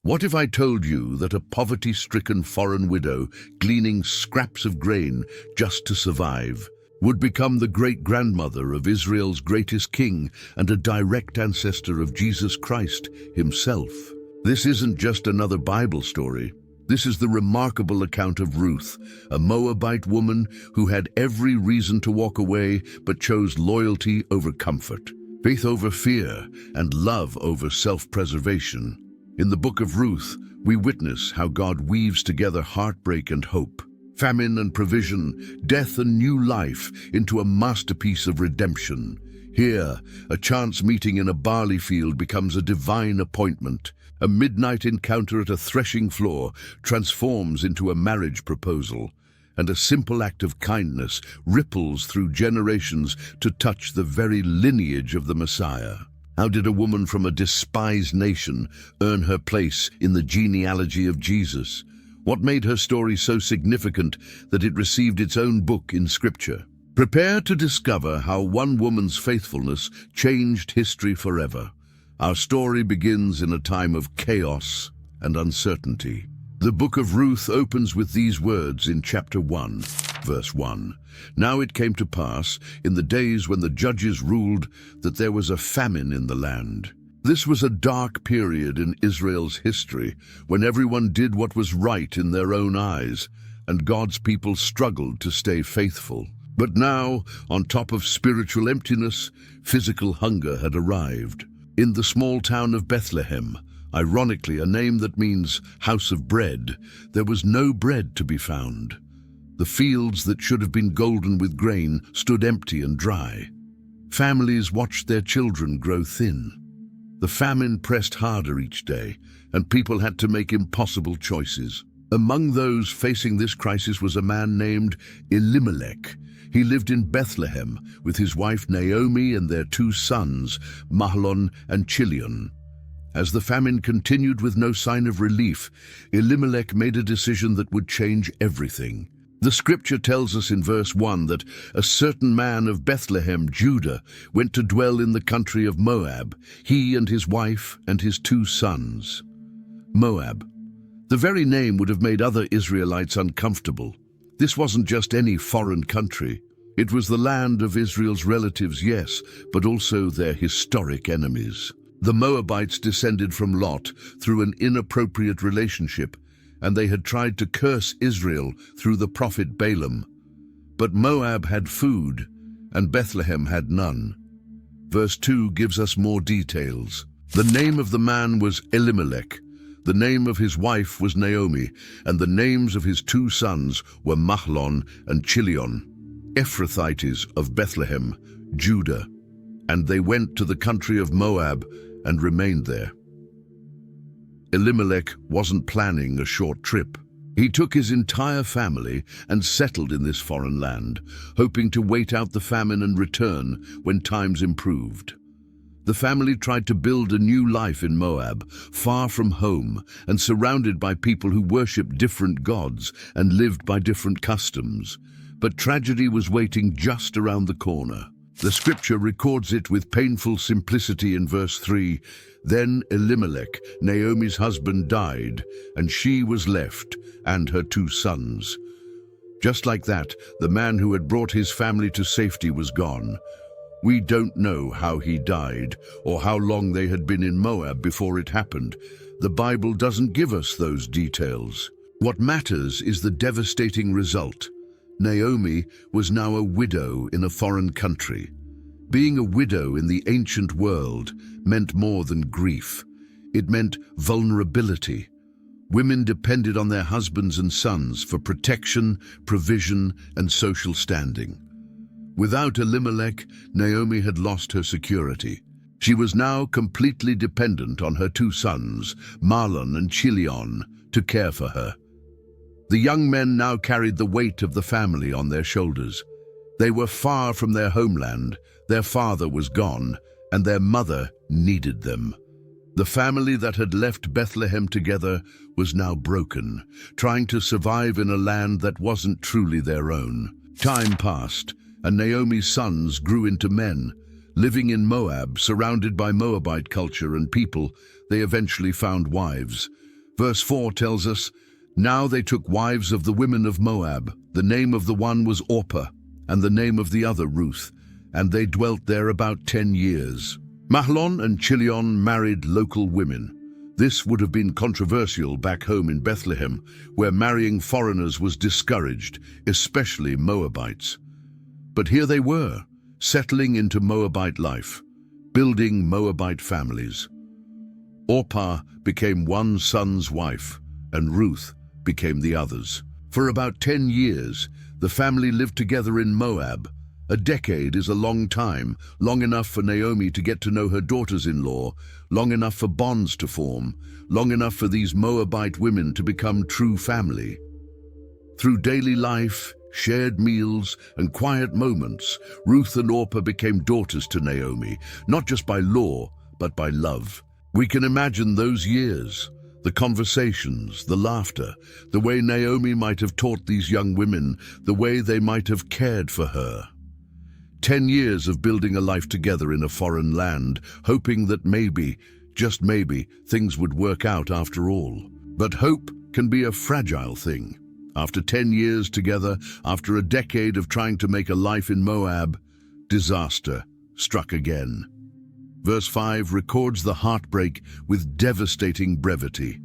What if I told you that a poverty-stricken foreign widow, gleaning scraps of grain just to survive, would become the great-grandmother of Israel's greatest king and a direct ancestor of Jesus Christ himself? This isn't just another Bible story. This is the remarkable account of Ruth, a Moabite woman who had every reason to walk away but chose loyalty over comfort, faith over fear, and love over self-preservation. In the Book of Ruth, we witness how God weaves together heartbreak and hope, famine and provision, death and new life into a masterpiece of redemption. Here, a chance meeting in a barley field becomes a divine appointment. A midnight encounter at a threshing floor transforms into a marriage proposal, and a simple act of kindness ripples through generations to touch the very lineage of the Messiah. How did a woman from a despised nation earn her place in the genealogy of Jesus? What made her story so significant that it received its own book in Scripture? Prepare to discover how one woman's faithfulness changed history forever. Our story begins in a time of chaos and uncertainty. The Book of Ruth opens with these words in chapter 1, verse 1. Now it came to pass, in the days when the judges ruled, that there was a famine in the land. This was a dark period in Israel's history, when everyone did what was right in their own eyes, and God's people struggled to stay faithful. But now, on top of spiritual emptiness, physical hunger had arrived. In the small town of Bethlehem, ironically a name that means house of bread, there was no bread to be found. The fields that should have been golden with grain stood empty and dry. Families watched their children grow thin. The famine pressed harder each day, and people had to make impossible choices. Among those facing this crisis was a man named Elimelech. He lived in Bethlehem with his wife Naomi and their 2 sons, Mahlon and Chilion. As the famine continued with no sign of relief, Elimelech made a decision that would change everything. The scripture tells us in verse 1 that a certain man of Bethlehem, Judah, went to dwell in the country of Moab, he and his wife and his 2 sons. Moab. The very name would have made other Israelites uncomfortable. This wasn't just any foreign country. It was the land of Israel's relatives, yes, but also their historic enemies. The Moabites descended from Lot through an inappropriate relationship, and they had tried to curse Israel through the prophet Balaam. But Moab had food, and Bethlehem had none. Verse 2 gives us more details. The name of the man was Elimelech, the name of his wife was Naomi, and the names of his 2 sons were Mahlon and Chilion, Ephrathites of Bethlehem, Judah. And they went to the country of Moab and remained there. Elimelech wasn't planning a short trip. He took his entire family and settled in this foreign land, hoping to wait out the famine and return when times improved. The family tried to build a new life in Moab, far from home and surrounded by people who worshipped different gods and lived by different customs. But tragedy was waiting just around the corner. The scripture records it with painful simplicity in verse 3. Then Elimelech, Naomi's husband, died, and she was left, and her 2 sons. Just like that, the man who had brought his family to safety was gone. We don't know how he died, or how long they had been in Moab before it happened. The Bible doesn't give us those details. What matters is the devastating result. Naomi was now a widow in a foreign country. Being a widow in the ancient world meant more than grief. It meant vulnerability. Women depended on their husbands and sons for protection, provision, and social standing. Without Elimelech, Naomi had lost her security. She was now completely dependent on her 2 sons, Mahlon and Chilion, to care for her. The young men now carried the weight of the family on their shoulders. They were far from their homeland, their father was gone, and their mother needed them. The family that had left Bethlehem together was now broken, trying to survive in a land that wasn't truly their own. Time passed, and Naomi's sons grew into men. Living in Moab, surrounded by Moabite culture and people, they eventually found wives. Verse 4 tells us, "Now they took wives of the women of Moab. The name of the one was Orpah, and the name of the other Ruth, and they dwelt there about 10 years. Mahlon and Chilion married local women. This would have been controversial back home in Bethlehem, where marrying foreigners was discouraged, especially Moabites. But here they were, settling into Moabite life, building Moabite families. Orpah became one son's wife, and Ruth became the other's. For about 10 years, the family lived together in Moab. A decade is a long time, long enough for Naomi to get to know her daughters-in-law, long enough for bonds to form, long enough for these Moabite women to become true family. Through daily life, shared meals, and quiet moments, Ruth and Orpah became daughters to Naomi, not just by law, but by love. We can imagine those years, the conversations, the laughter, the way Naomi might have taught these young women, the way they might have cared for her. 10 years of building a life together in a foreign land, hoping that maybe, just maybe, things would work out after all. But hope can be a fragile thing. After 10 years together, after a decade of trying to make a life in Moab, disaster struck again. Verse 5 records the heartbreak with devastating brevity.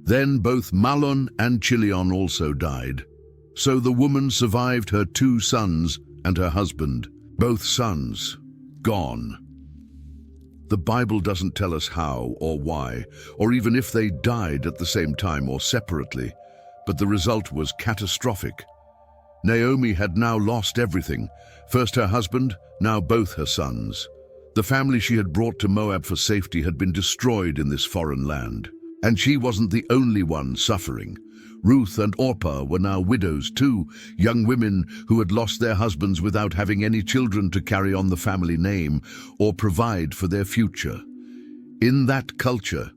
Then both Mahlon and Chilion also died. So the woman survived her 2 sons and her husband, both sons, gone. The Bible doesn't tell us how or why, or even if they died at the same time or separately, but the result was catastrophic. Naomi had now lost everything, first her husband, now both her sons. The family she had brought to Moab for safety had been destroyed in this foreign land. And she wasn't the only one suffering. Ruth and Orpah were now widows too, young women who had lost their husbands without having any children to carry on the family name or provide for their future. In that culture,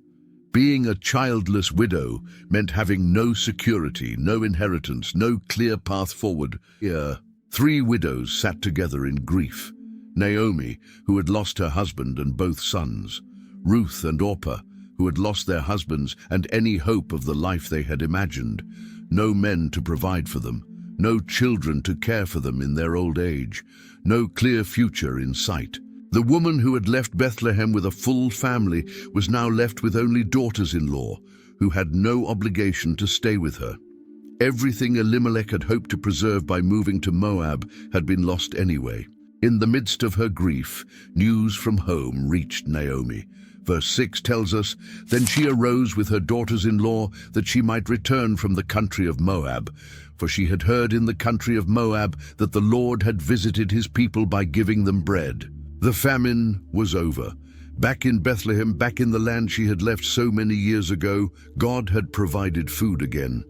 being a childless widow meant having no security, no inheritance, no clear path forward. Here, 3 widows sat together in grief. Naomi, who had lost her husband and both sons. Ruth and Orpah, who had lost their husbands and any hope of the life they had imagined. No men to provide for them, no children to care for them in their old age, no clear future in sight. The woman who had left Bethlehem with a full family was now left with only daughters-in-law, who had no obligation to stay with her. Everything Elimelech had hoped to preserve by moving to Moab had been lost anyway. In the midst of her grief, news from home reached Naomi. Verse 6 tells us, "Then she arose with her daughters-in-law that she might return from the country of Moab, for she had heard in the country of Moab that the Lord had visited his people by giving them bread." The famine was over. Back in Bethlehem, back in the land she had left so many years ago, God had provided food again.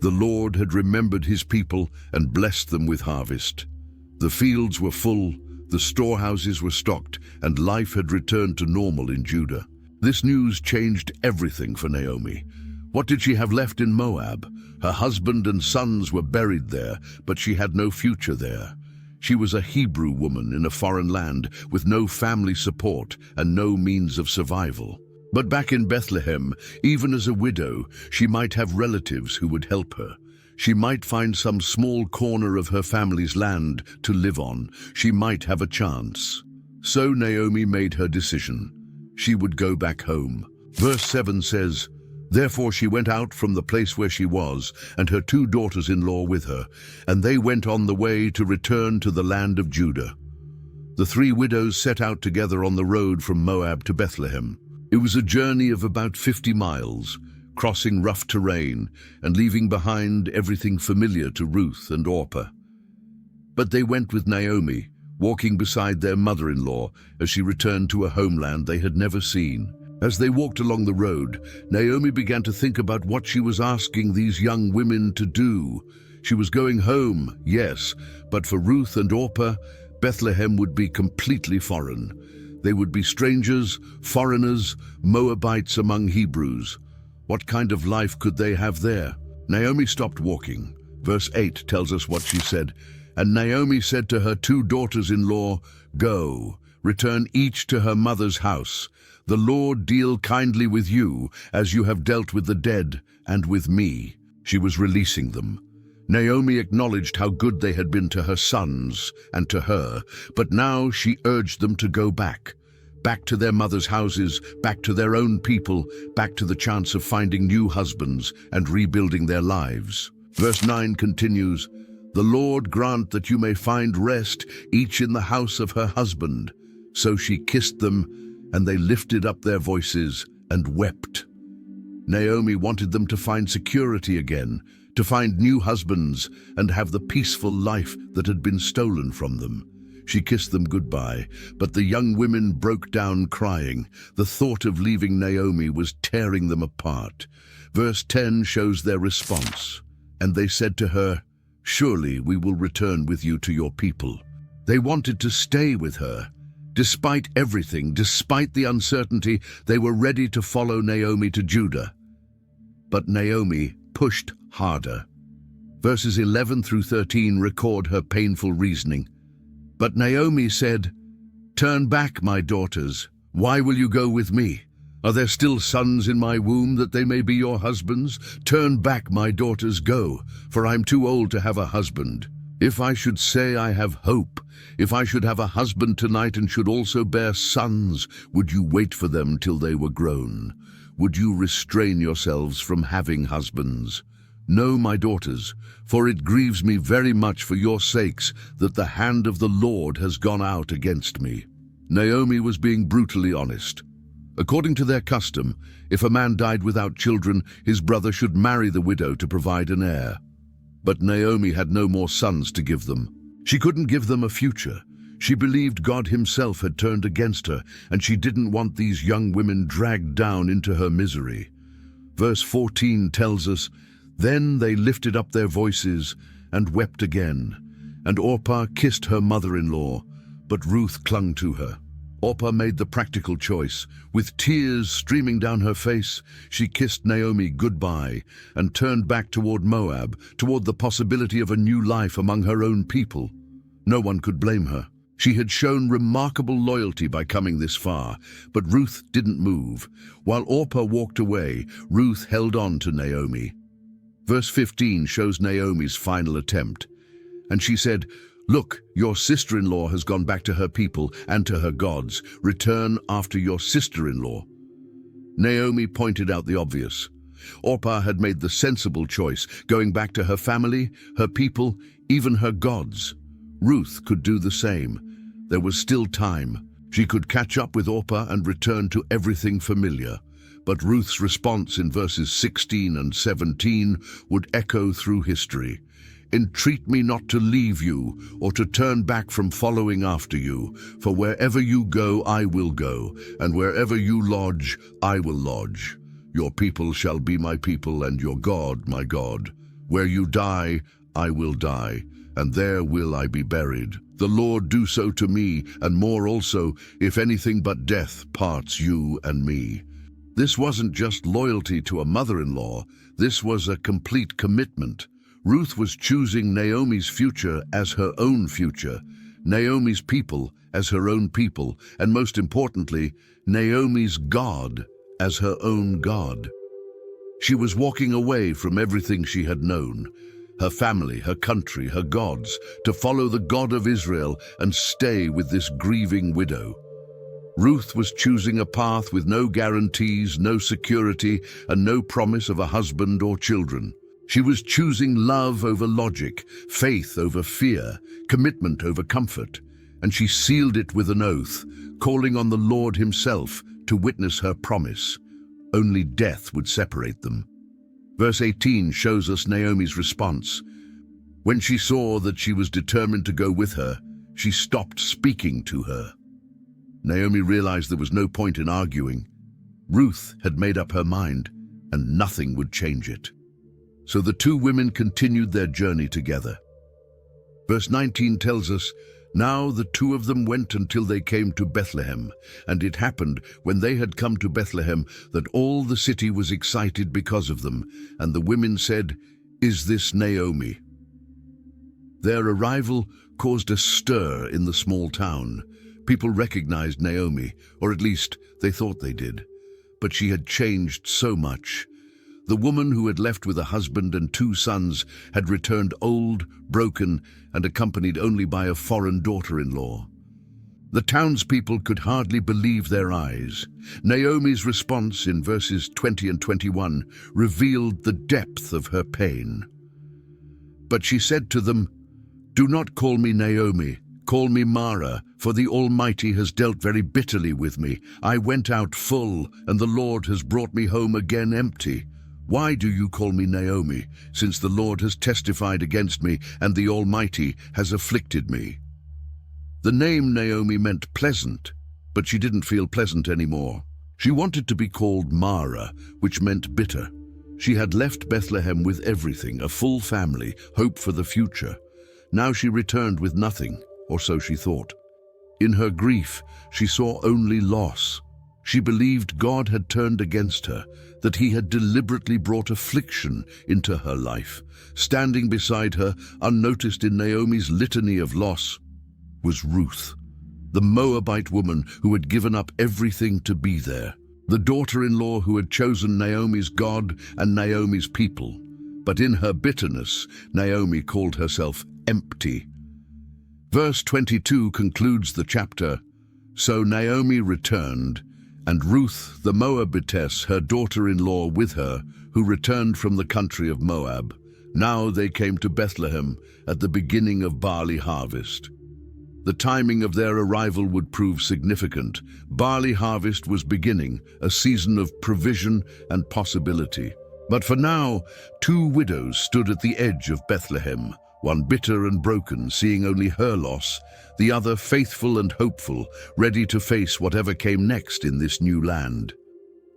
The Lord had remembered his people and blessed them with harvest. The fields were full, the storehouses were stocked, and life had returned to normal in Judah. This news changed everything for Naomi. What did she have left in Moab? Her husband and sons were buried there, but she had no future there. She was a Hebrew woman in a foreign land with no family support and no means of survival. But back in Bethlehem, even as a widow, she might have relatives who would help her. She might find some small corner of her family's land to live on. She might have a chance. So Naomi made her decision. She would go back home. Verse 7 says, "Therefore she went out from the place where she was, and her 2 daughters-in-law with her, and they went on the way to return to the land of Judah." The 3 widows set out together on the road from Moab to Bethlehem. It was a journey of about 50 miles, crossing rough terrain and leaving behind everything familiar to Ruth and Orpah. But they went with Naomi, walking beside their mother-in-law as she returned to a homeland they had never seen. As they walked along the road, Naomi began to think about what she was asking these young women to do. She was going home, yes, but for Ruth and Orpah, Bethlehem would be completely foreign. They would be strangers, foreigners, Moabites among Hebrews. What kind of life could they have there? Naomi stopped walking. Verse 8 tells us what she said. "And Naomi said to her 2 daughters-in-law, 'Go, Return each to her mother's house. The Lord deal kindly with you, as you have dealt with the dead and with me." She was releasing them. Naomi acknowledged how good they had been to her sons and to her, but now she urged them to go back to their mother's houses, back to their own people, back to the chance of finding new husbands and rebuilding their lives. Verse 9 continues, "The Lord grant that you may find rest, each in the house of her husband." So she kissed them, and they lifted up their voices and wept. Naomi wanted them to find security again, to find new husbands and have the peaceful life that had been stolen from them. She kissed them goodbye, but the young women broke down crying. The thought of leaving Naomi was tearing them apart. Verse 10 shows their response. "And they said to her, 'Surely we will return with you to your people.'" They wanted to stay with her. Despite everything, despite the uncertainty, they were ready to follow Naomi to Judah. But Naomi pushed harder. Verses 11 through 13 record her painful reasoning. "But Naomi said, 'Turn back, my daughters. Why will you go with me? Are there still sons in my womb that they may be your husbands? Turn back, my daughters, go, for I am too old to have a husband. If I should say I have hope, if I should have a husband tonight and should also bear sons, would you wait for them till they were grown? Would you restrain yourselves from having husbands? No, my daughters, for it grieves me very much for your sakes that the hand of the Lord has gone out against me." Naomi was being brutally honest. According to their custom, if a man died without children, his brother should marry the widow to provide an heir. But Naomi had no more sons to give them. She couldn't give them a future. She believed God himself had turned against her, and she didn't want these young women dragged down into her misery. Verse 14 tells us, "Then they lifted up their voices and wept again. And Orpah kissed her mother-in-law, but Ruth clung to her." Orpah made the practical choice. With tears streaming down her face, she kissed Naomi goodbye and turned back toward Moab, toward the possibility of a new life among her own people. No one could blame her. She had shown remarkable loyalty by coming this far, but Ruth didn't move. While Orpah walked away, Ruth held on to Naomi. Verse 15 shows Naomi's final attempt. "And she said, 'Look, your sister-in-law has gone back to her people and to her gods. Return after your sister-in-law.'" Naomi pointed out the obvious. Orpah had made the sensible choice, going back to her family, her people, even her gods. Ruth could do the same. There was still time. She could catch up with Orpah and return to everything familiar. But Ruth's response in verses 16 and 17 would echo through history. "Entreat me not to leave you, or to turn back from following after you. For wherever you go, I will go, and wherever you lodge, I will lodge. Your people shall be my people, and your God my God. Where you die, I will die, and there will I be buried. The Lord do so to me, and more also, if anything but death parts you and me." This wasn't just loyalty to a mother-in-law. This was a complete commitment. Ruth was choosing Naomi's future as her own future, Naomi's people as her own people, and most importantly, Naomi's God as her own God. She was walking away from everything she had known, her family, her country, her gods, to follow the God of Israel and stay with this grieving widow. Ruth was choosing a path with no guarantees, no security, and no promise of a husband or children. She was choosing love over logic, faith over fear, commitment over comfort, and she sealed it with an oath, calling on the Lord himself to witness her promise. Only death would separate them. Verse 18 shows us Naomi's response. When she saw that she was determined to go with her, she stopped speaking to her. Naomi realized there was no point in arguing. Ruth had made up her mind, and nothing would change it. So the two women continued their journey together. Verse 19 tells us, "Now the two of them went until they came to Bethlehem, and it happened, when they had come to Bethlehem, that all the city was excited because of them, and the women said, 'Is this Naomi?'" Their arrival caused a stir in the small town. People recognized Naomi, or at least they thought they did. But she had changed so much. The woman who had left with a husband and 2 sons had returned old, broken, and accompanied only by a foreign daughter-in-law. The townspeople could hardly believe their eyes. Naomi's response in verses 20 and 21 revealed the depth of her pain. But she said to them, "Do not call me Naomi, call me Mara, for the Almighty has dealt very bitterly with me. I went out full, and the Lord has brought me home again empty. Why do you call me Naomi, since the Lord has testified against me, and the Almighty has afflicted me?" The name Naomi meant pleasant, but she didn't feel pleasant anymore. She wanted to be called Mara, which meant bitter. She had left Bethlehem with everything, a full family, hope for the future. Now she returned with nothing, or so she thought. In her grief, she saw only loss. She believed God had turned against her, that he had deliberately brought affliction into her life. Standing beside her, unnoticed in Naomi's litany of loss, was Ruth, the Moabite woman who had given up everything to be there, the daughter-in-law who had chosen Naomi's God and Naomi's people. But in her bitterness, Naomi called herself empty. Verse 22 concludes the chapter. So Naomi returned, and Ruth the Moabitess, her daughter-in-law, with her, who returned from the country of Moab. Now they came to Bethlehem at the beginning of barley harvest. The timing of their arrival would prove significant. Barley harvest was beginning, a season of provision and possibility. But for now, 2 widows stood at the edge of Bethlehem, one bitter and broken, seeing only her loss, the other faithful and hopeful, ready to face whatever came next in this new land.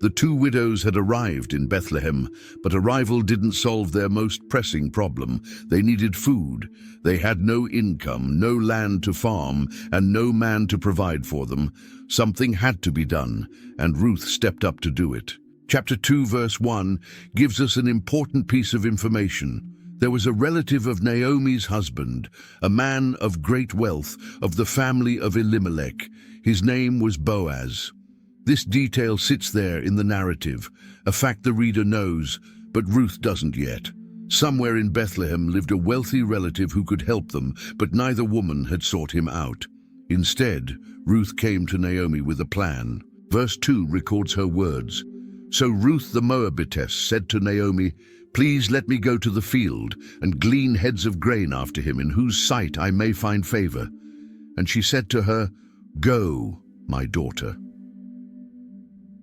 The 2 widows had arrived in Bethlehem, but arrival didn't solve their most pressing problem. They needed food. They had no income, no land to farm, and no man to provide for them. Something had to be done, and Ruth stepped up to do it. Chapter 2, verse 1 gives us an important piece of information. There was a relative of Naomi's husband, a man of great wealth, of the family of Elimelech. His name was Boaz. This detail sits there in the narrative, a fact the reader knows, but Ruth doesn't yet. Somewhere in Bethlehem lived a wealthy relative who could help them, but neither woman had sought him out. Instead, Ruth came to Naomi with a plan. Verse 2 records her words. So Ruth the Moabitess said to Naomi, "Please let me go to the field and glean heads of grain after him, in whose sight I may find favor." And she said to her, "Go, my daughter."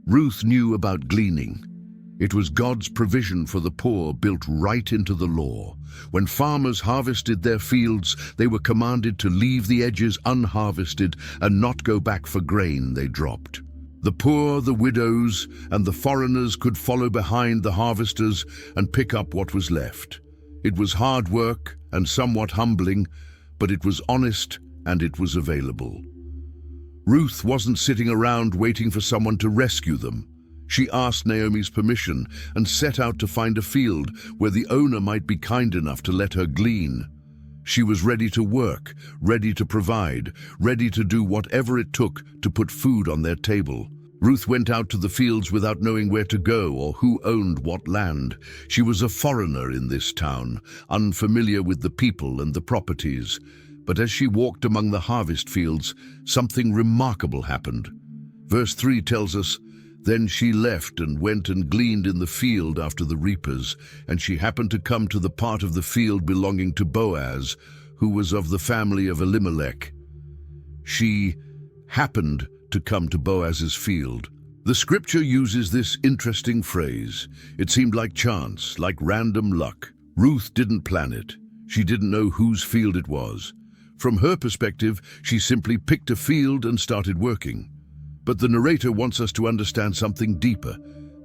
Ruth knew about gleaning. It was God's provision for the poor built right into the law. When farmers harvested their fields, they were commanded to leave the edges unharvested and not go back for grain they dropped. The poor, the widows, and the foreigners could follow behind the harvesters and pick up what was left. It was hard work and somewhat humbling, but it was honest and it was available. Ruth wasn't sitting around waiting for someone to rescue them. She asked Naomi's permission and set out to find a field where the owner might be kind enough to let her glean. She was ready to work, ready to provide, ready to do whatever it took to put food on their table. Ruth went out to the fields without knowing where to go or who owned what land. She was a foreigner in this town, unfamiliar with the people and the properties. But as she walked among the harvest fields, something remarkable happened. Verse 3 tells us, "Then she left and went and gleaned in the field after the reapers, and she happened to come to the part of the field belonging to Boaz, who was of the family of Elimelech." She happened to come to Boaz's field. The scripture uses this interesting phrase. It seemed like chance, like random luck. Ruth didn't plan it. She didn't know whose field it was. From her perspective, she simply picked a field and started working. But the narrator wants us to understand something deeper.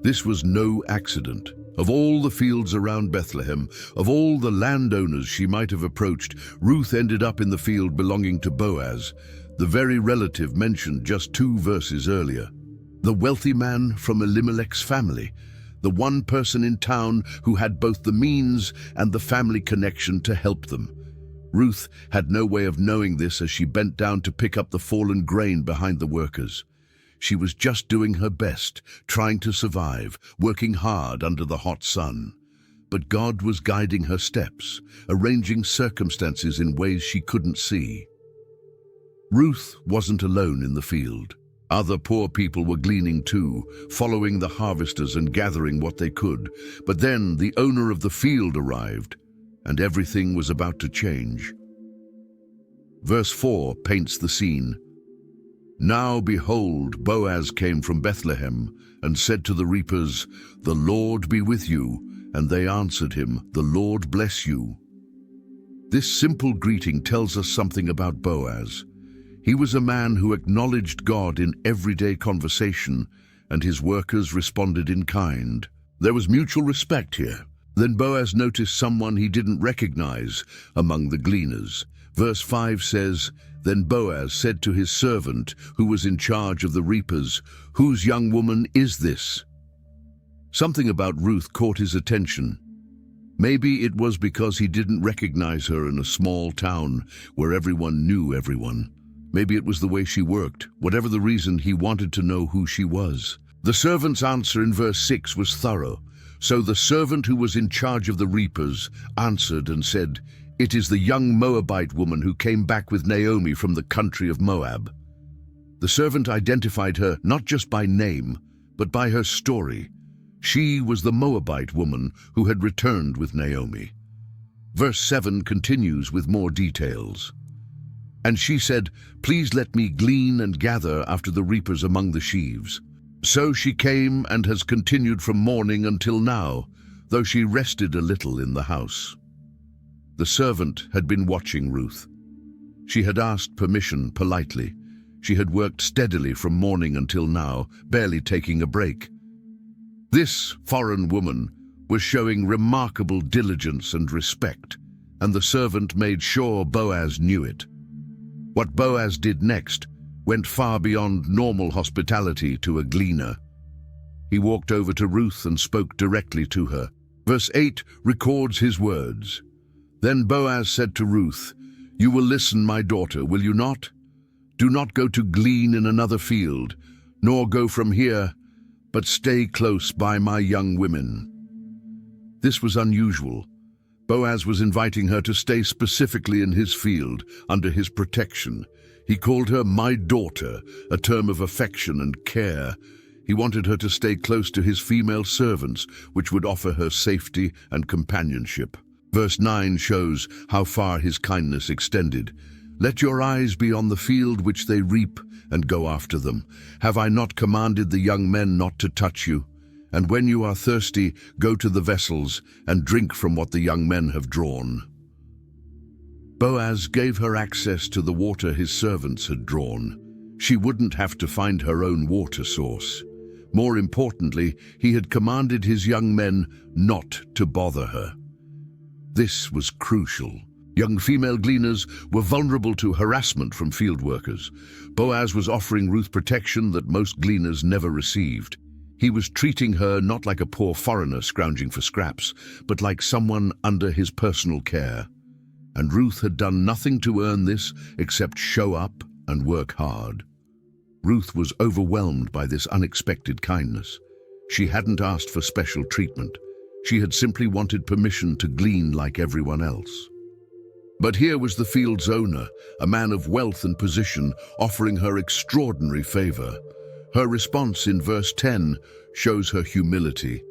This was no accident. Of all the fields around Bethlehem, of all the landowners she might have approached, Ruth ended up in the field belonging to Boaz, the very relative mentioned just 2 verses earlier. The wealthy man from Elimelech's family, the one person in town who had both the means and the family connection to help them. Ruth had no way of knowing this as she bent down to pick up the fallen grain behind the workers. She was just doing her best, trying to survive, working hard under the hot sun. But God was guiding her steps, arranging circumstances in ways she couldn't see. Ruth wasn't alone in the field. Other poor people were gleaning too, following the harvesters and gathering what they could. But then the owner of the field arrived, and everything was about to change. Verse 4 paints the scene. Now behold, Boaz came from Bethlehem and said to the reapers, "The Lord be with you." And they answered him, "The Lord bless you." This simple greeting tells us something about Boaz. He was a man who acknowledged God in everyday conversation, and his workers responded in kind. There was mutual respect here. Then Boaz noticed someone he didn't recognize among the gleaners. Verse 5 says, "Then Boaz said to his servant, who was in charge of the reapers, 'Whose young woman is this?'" Something about Ruth caught his attention. Maybe it was because he didn't recognize her in a small town where everyone knew everyone. Maybe it was the way she worked. Whatever the reason, he wanted to know who she was. The servant's answer in verse 6 was thorough. So the servant who was in charge of the reapers answered and said, "It is the young Moabite woman who came back with Naomi from the country of Moab." The servant identified her not just by name, but by her story. She was the Moabite woman who had returned with Naomi. Verse 7 continues with more details. "And she said, 'Please let me glean and gather after the reapers among the sheaves.' So she came and has continued from morning until now, though she rested a little in the house." The servant had been watching Ruth. She had asked permission politely. She had worked steadily from morning until now, barely taking a break. This foreign woman was showing remarkable diligence and respect, and the servant made sure Boaz knew it. What Boaz did next went far beyond normal hospitality to a gleaner. He walked over to Ruth and spoke directly to her. Verse 8 records his words. "Then Boaz said to Ruth, 'You will listen, my daughter, will you not? Do not go to glean in another field, nor go from here, but stay close by my young women.'" This was unusual. Boaz was inviting her to stay specifically in his field, under his protection. He called her "my daughter," a term of affection and care. He wanted her to stay close to his female servants, which would offer her safety and companionship. Verse 9 shows how far his kindness extended. "Let your eyes be on the field which they reap, and go after them. Have I not commanded the young men not to touch you? And when you are thirsty, go to the vessels, and drink from what the young men have drawn." Boaz gave her access to the water his servants had drawn. She wouldn't have to find her own water source. More importantly, he had commanded his young men not to bother her. This was crucial. Young female gleaners were vulnerable to harassment from field workers. Boaz was offering Ruth protection that most gleaners never received. He was treating her not like a poor foreigner scrounging for scraps, but like someone under his personal care. And Ruth had done nothing to earn this except show up and work hard. Ruth was overwhelmed by this unexpected kindness. She hadn't asked for special treatment. She had simply wanted permission to glean like everyone else. But here was the field's owner, a man of wealth and position, offering her extraordinary favor. Her response in verse 10 shows her humility.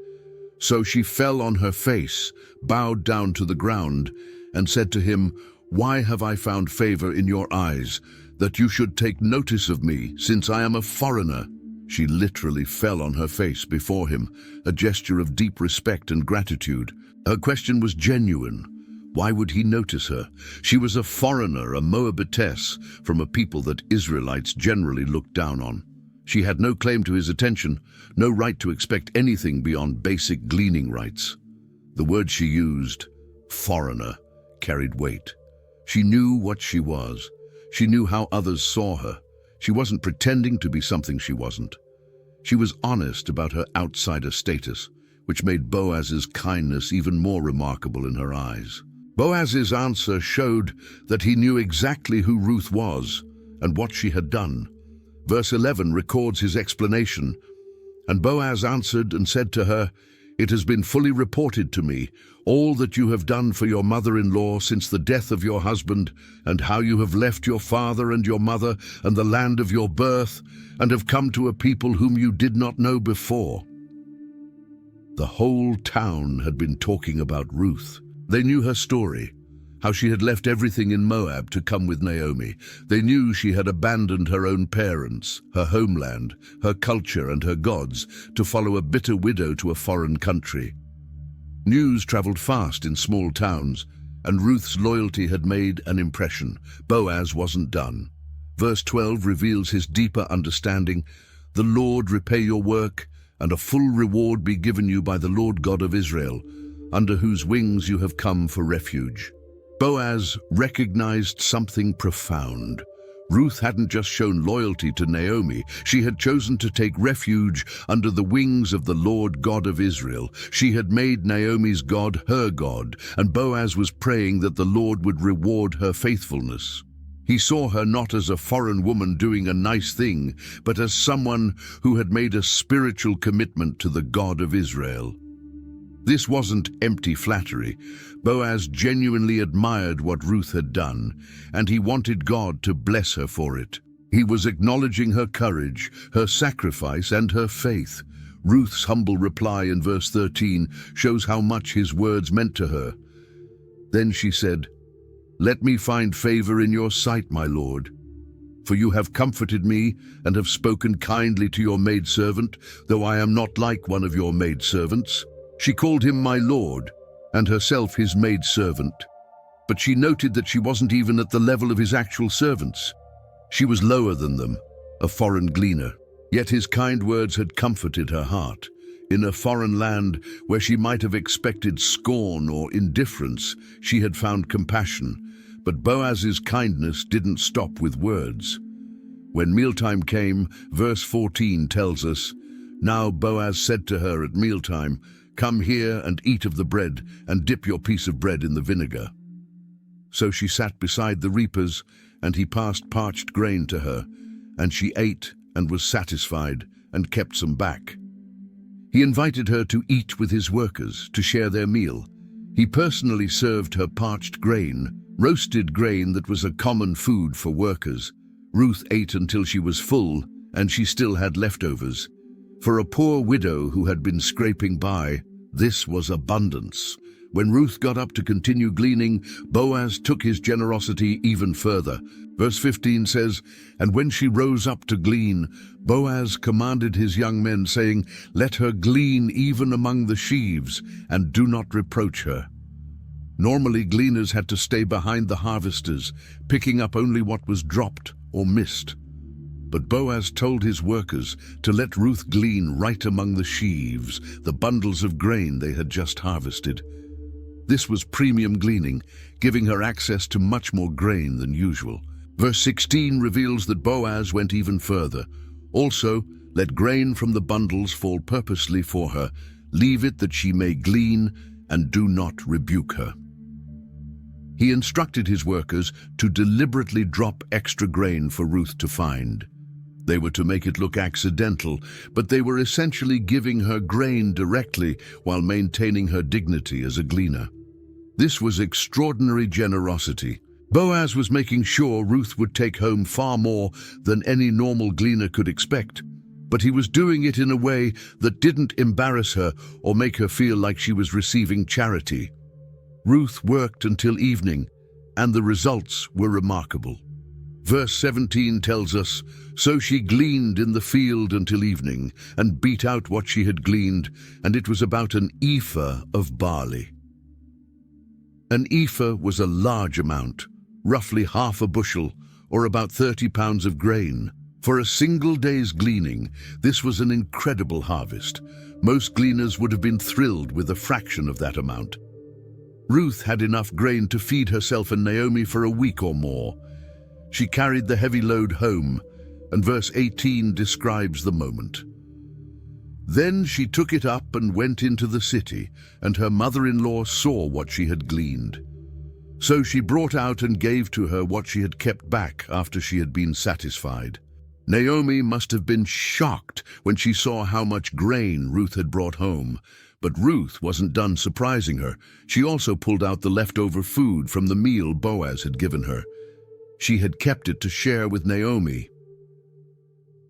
"So she fell on her face, bowed down to the ground, and said to him, 'Why have I found favor in your eyes, that you should take notice of me, since I am a foreigner?'" She literally fell on her face before him, a gesture of deep respect and gratitude. Her question was genuine. Why would he notice her? She was a foreigner, a Moabitess, from a people that Israelites generally looked down on. She had no claim to his attention, no right to expect anything beyond basic gleaning rights. The word she used, foreigner, carried weight. She knew what she was. She knew how others saw her. She wasn't pretending to be something she wasn't. She was honest about her outsider status, which made Boaz's kindness even more remarkable in her eyes. Boaz's answer showed that he knew exactly who Ruth was and what she had done. Verse 11 records his explanation. And Boaz answered and said to her, "It has been fully reported to me, all that you have done for your mother-in-law since the death of your husband, and how you have left your father and your mother and the land of your birth, and have come to a people whom you did not know before." The whole town had been talking about Ruth. They knew her story, how she had left everything in Moab to come with Naomi. They knew she had abandoned her own parents, her homeland, her culture and her gods to follow a bitter widow to a foreign country. News traveled fast in small towns, and Ruth's loyalty had made an impression. Boaz wasn't done. Verse 12 reveals his deeper understanding. "The Lord repay your work, and a full reward be given you by the Lord God of Israel, under whose wings you have come for refuge." Boaz recognized something profound. Ruth hadn't just shown loyalty to Naomi. She had chosen to take refuge under the wings of the Lord God of Israel. She had made Naomi's God her God, and Boaz was praying that the Lord would reward her faithfulness. He saw her not as a foreign woman doing a nice thing, but as someone who had made a spiritual commitment to the God of Israel. This wasn't empty flattery. Boaz genuinely admired what Ruth had done, and he wanted God to bless her for it. He was acknowledging her courage, her sacrifice, and her faith. Ruth's humble reply in verse 13 shows how much his words meant to her. Then she said, "Let me find favor in your sight, my Lord. For you have comforted me and have spoken kindly to your maidservant, though I am not like one of your maidservants." She called him my Lord, and herself his maidservant. But she noted that she wasn't even at the level of his actual servants. She was lower than them, a foreign gleaner. Yet his kind words had comforted her heart. In a foreign land where she might have expected scorn or indifference, she had found compassion. But Boaz's kindness didn't stop with words. When mealtime came, verse 14 tells us, "Now Boaz said to her at mealtime, 'Come here and eat of the bread, and dip your piece of bread in the vinegar.' So she sat beside the reapers, and he passed parched grain to her, and she ate and was satisfied, and kept some back." He invited her to eat with his workers, to share their meal. He personally served her parched grain, roasted grain that was a common food for workers. Ruth ate until she was full, and she still had leftovers. For a poor widow who had been scraping by, this was abundance. When Ruth got up to continue gleaning, Boaz took his generosity even further. Verse 15 says, "And when she rose up to glean, Boaz commanded his young men, saying, 'Let her glean even among the sheaves, and do not reproach her.'" Normally, gleaners had to stay behind the harvesters, picking up only what was dropped or missed. But Boaz told his workers to let Ruth glean right among the sheaves, the bundles of grain they had just harvested. This was premium gleaning, giving her access to much more grain than usual. Verse 16 reveals that Boaz went even further. "Also, let grain from the bundles fall purposely for her. Leave it that she may glean, and do not rebuke her." He instructed his workers to deliberately drop extra grain for Ruth to find. They were to make it look accidental, but they were essentially giving her grain directly while maintaining her dignity as a gleaner. This was extraordinary generosity. Boaz was making sure Ruth would take home far more than any normal gleaner could expect, but he was doing it in a way that didn't embarrass her or make her feel like she was receiving charity. Ruth worked until evening, and the results were remarkable. Verse 17 tells us, "So she gleaned in the field until evening, and beat out what she had gleaned, and it was about an ephah of barley." An ephah was a large amount, roughly half a bushel, or about 30 pounds of grain. For a single day's gleaning, this was an incredible harvest. Most gleaners would have been thrilled with a fraction of that amount. Ruth had enough grain to feed herself and Naomi for a week or more. She carried the heavy load home, and verse 18 describes the moment. "Then she took it up and went into the city, and her mother-in-law saw what she had gleaned. So she brought out and gave to her what she had kept back after she had been satisfied. Naomi must have been shocked when she saw how much grain Ruth had brought home. But Ruth wasn't done surprising her. She also pulled out the leftover food from the meal Boaz had given her. She had kept it to share with Naomi.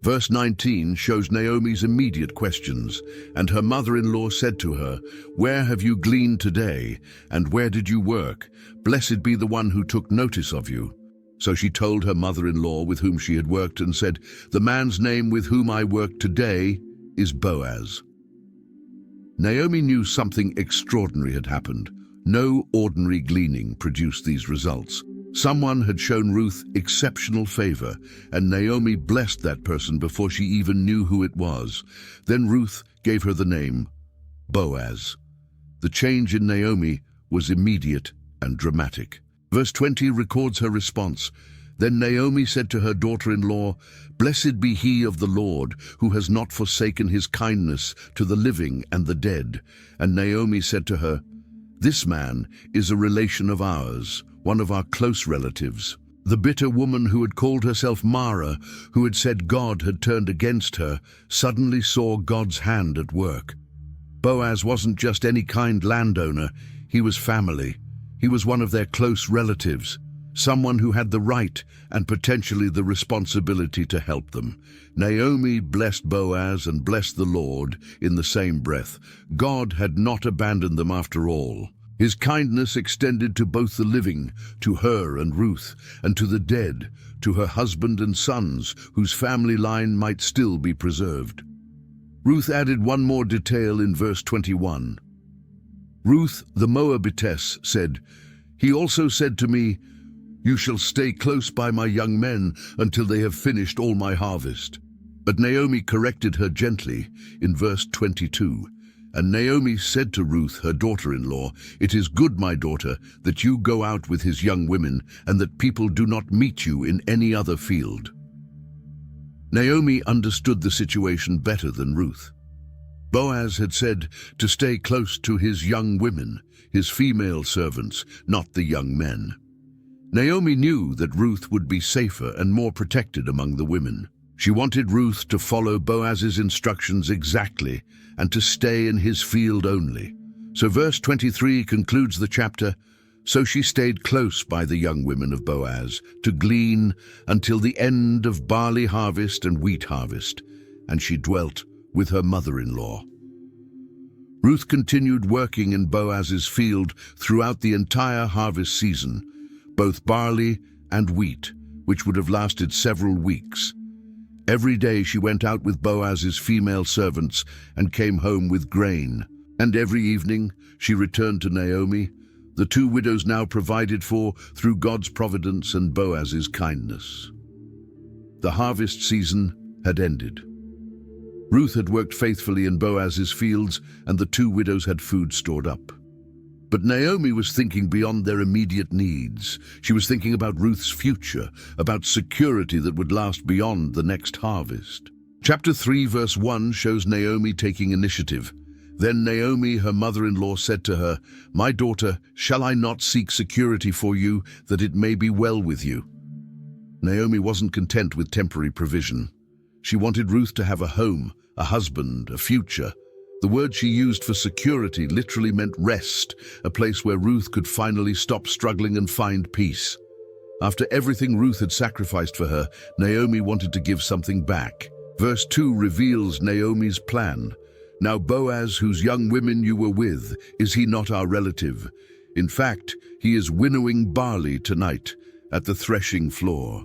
Verse 19 shows Naomi's immediate questions, and her mother-in-law said to her, "Where have you gleaned today, and where did you work? Blessed be the one who took notice of you." So she told her mother-in-law with whom she had worked and said, "The man's name with whom I work today is Boaz." Naomi knew something extraordinary had happened. No ordinary gleaning produced these results. Someone had shown Ruth exceptional favor, and Naomi blessed that person before she even knew who it was. Then Ruth gave her the name Boaz. The change in Naomi was immediate and dramatic. Verse 20 records her response. Then Naomi said to her daughter-in-law, "Blessed be he of the Lord, who has not forsaken his kindness to the living and the dead." And Naomi said to her, "This man is a relation of ours, one of our close relatives." The bitter woman who had called herself Mara, who had said God had turned against her, suddenly saw God's hand at work. Boaz wasn't just any kind landowner, he was family. He was one of their close relatives, someone who had the right and potentially the responsibility to help them. Naomi blessed Boaz and blessed the Lord in the same breath. God had not abandoned them after all. His kindness extended to both the living, to her and Ruth, and to the dead, to her husband and sons, whose family line might still be preserved. Ruth added one more detail in verse 21. Ruth the Moabitess said, "He also said to me, 'You shall stay close by my young men until they have finished all my harvest.'" But Naomi corrected her gently in verse 22. And Naomi said to Ruth, her daughter-in-law, "It is good, my daughter, that you go out with his young women, and that people do not meet you in any other field." Naomi understood the situation better than Ruth. Boaz had said to stay close to his young women, his female servants, not the young men. Naomi knew that Ruth would be safer and more protected among the women. She wanted Ruth to follow Boaz's instructions exactly and to stay in his field only. So verse 23 concludes the chapter. So she stayed close by the young women of Boaz to glean until the end of barley harvest and wheat harvest, and she dwelt with her mother-in-law. Ruth continued working in Boaz's field throughout the entire harvest season, both barley and wheat, which would have lasted several weeks. Every day she went out with Boaz's female servants and came home with grain. And every evening she returned to Naomi, the two widows now provided for through God's providence and Boaz's kindness. The harvest season had ended. Ruth had worked faithfully in Boaz's fields, and the two widows had food stored up. But Naomi was thinking beyond their immediate needs. She was thinking about Ruth's future, about security that would last beyond the next harvest. Chapter 3, verse 1 shows Naomi taking initiative. Then Naomi, her mother-in-law, said to her, "My daughter, shall I not seek security for you, that it may be well with you?" Naomi wasn't content with temporary provision. She wanted Ruth to have a home, a husband, a future. The word she used for security literally meant rest, a place where Ruth could finally stop struggling and find peace. After everything Ruth had sacrificed for her, Naomi wanted to give something back. Verse 2 reveals Naomi's plan. "Now Boaz, whose young women you were with, is he not our relative? In fact, he is winnowing barley tonight at the threshing floor."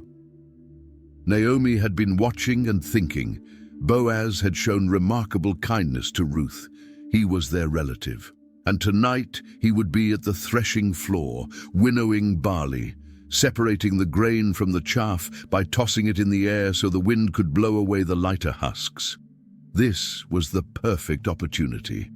Naomi had been watching and thinking. Boaz had shown remarkable kindness to Ruth. He was their relative. And tonight he would be at the threshing floor, winnowing barley, separating the grain from the chaff by tossing it in the air so the wind could blow away the lighter husks. This was the perfect opportunity.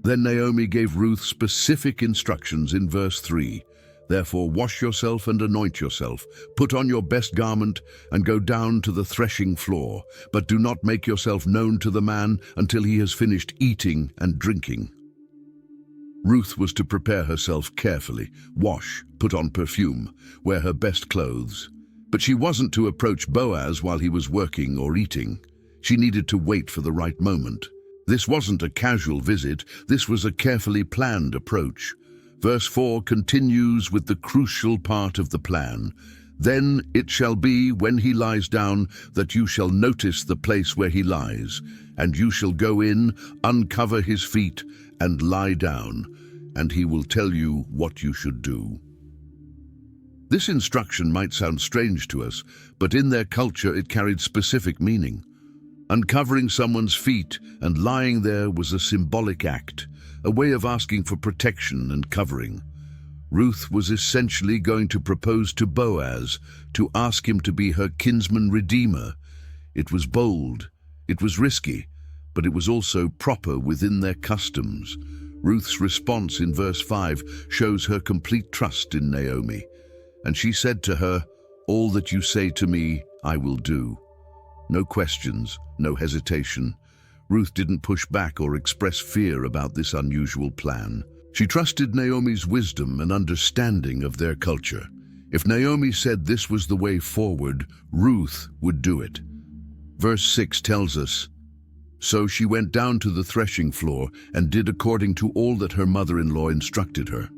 Then Naomi gave Ruth specific instructions in verse 3. "Therefore wash yourself and anoint yourself, put on your best garment, and go down to the threshing floor, but do not make yourself known to the man until he has finished eating and drinking." Ruth was to prepare herself carefully, wash, put on perfume, wear her best clothes. But she wasn't to approach Boaz while he was working or eating. She needed to wait for the right moment. This wasn't a casual visit, this was a carefully planned approach. Verse 4 continues with the crucial part of the plan. Then it shall be, when he lies down, that you shall notice the place where he lies, and you shall go in, uncover his feet, and lie down, and he will tell you what you should do. This instruction might sound strange to us, but in their culture it carried specific meaning. Uncovering someone's feet and lying there was a symbolic act, a way of asking for protection and covering. Ruth was essentially going to propose to Boaz, to ask him to be her kinsman redeemer. It was bold, it was risky, but it was also proper within their customs. Ruth's response in verse 5 shows her complete trust in Naomi. And she said to her, "All that you say to me, I will do." No questions, no hesitation. Ruth didn't push back or express fear about this unusual plan. She trusted Naomi's wisdom and understanding of their culture. If Naomi said this was the way forward, Ruth would do it. Verse 6 tells us, "So she went down to the threshing floor and did according to all that her mother-in-law instructed her."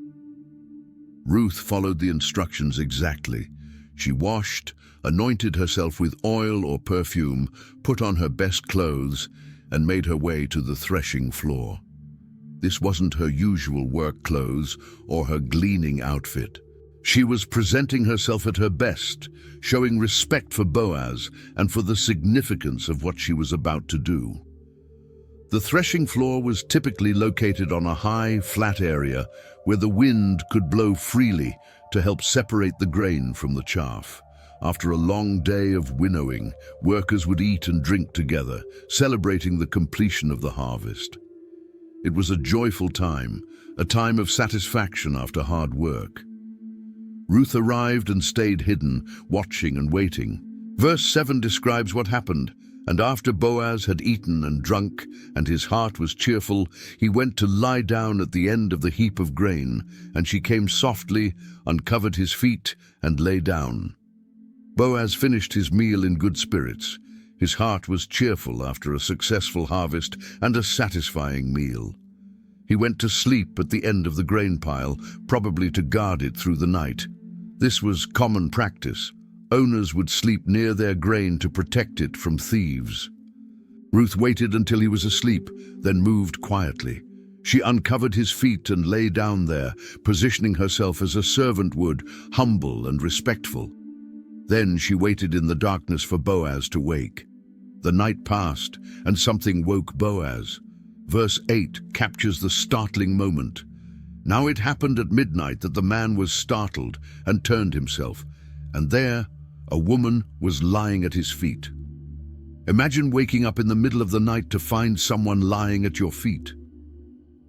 Ruth followed the instructions exactly. She washed, anointed herself with oil or perfume, put on her best clothes, and made her way to the threshing floor. This wasn't her usual work clothes or her gleaning outfit. She was presenting herself at her best, showing respect for Boaz and for the significance of what she was about to do. The threshing floor was typically located on a high, flat area where the wind could blow freely to help separate the grain from the chaff. After a long day of winnowing, workers would eat and drink together, celebrating the completion of the harvest. It was a joyful time, a time of satisfaction after hard work. Ruth arrived and stayed hidden, watching and waiting. Verse 7 describes what happened. "And after Boaz had eaten and drunk, and his heart was cheerful, he went to lie down at the end of the heap of grain, and she came softly, uncovered his feet, and lay down." Boaz finished his meal in good spirits. His heart was cheerful after a successful harvest and a satisfying meal. He went to sleep at the end of the grain pile, probably to guard it through the night. This was common practice. Owners would sleep near their grain to protect it from thieves. Ruth waited until he was asleep, then moved quietly. She uncovered his feet and lay down there, positioning herself as a servant would, humble and respectful. Then she waited in the darkness for Boaz to wake. The night passed, and something woke Boaz. Verse 8 captures the startling moment. "Now it happened at midnight that the man was startled and turned himself, and there a woman was lying at his feet." Imagine waking up in the middle of the night to find someone lying at your feet.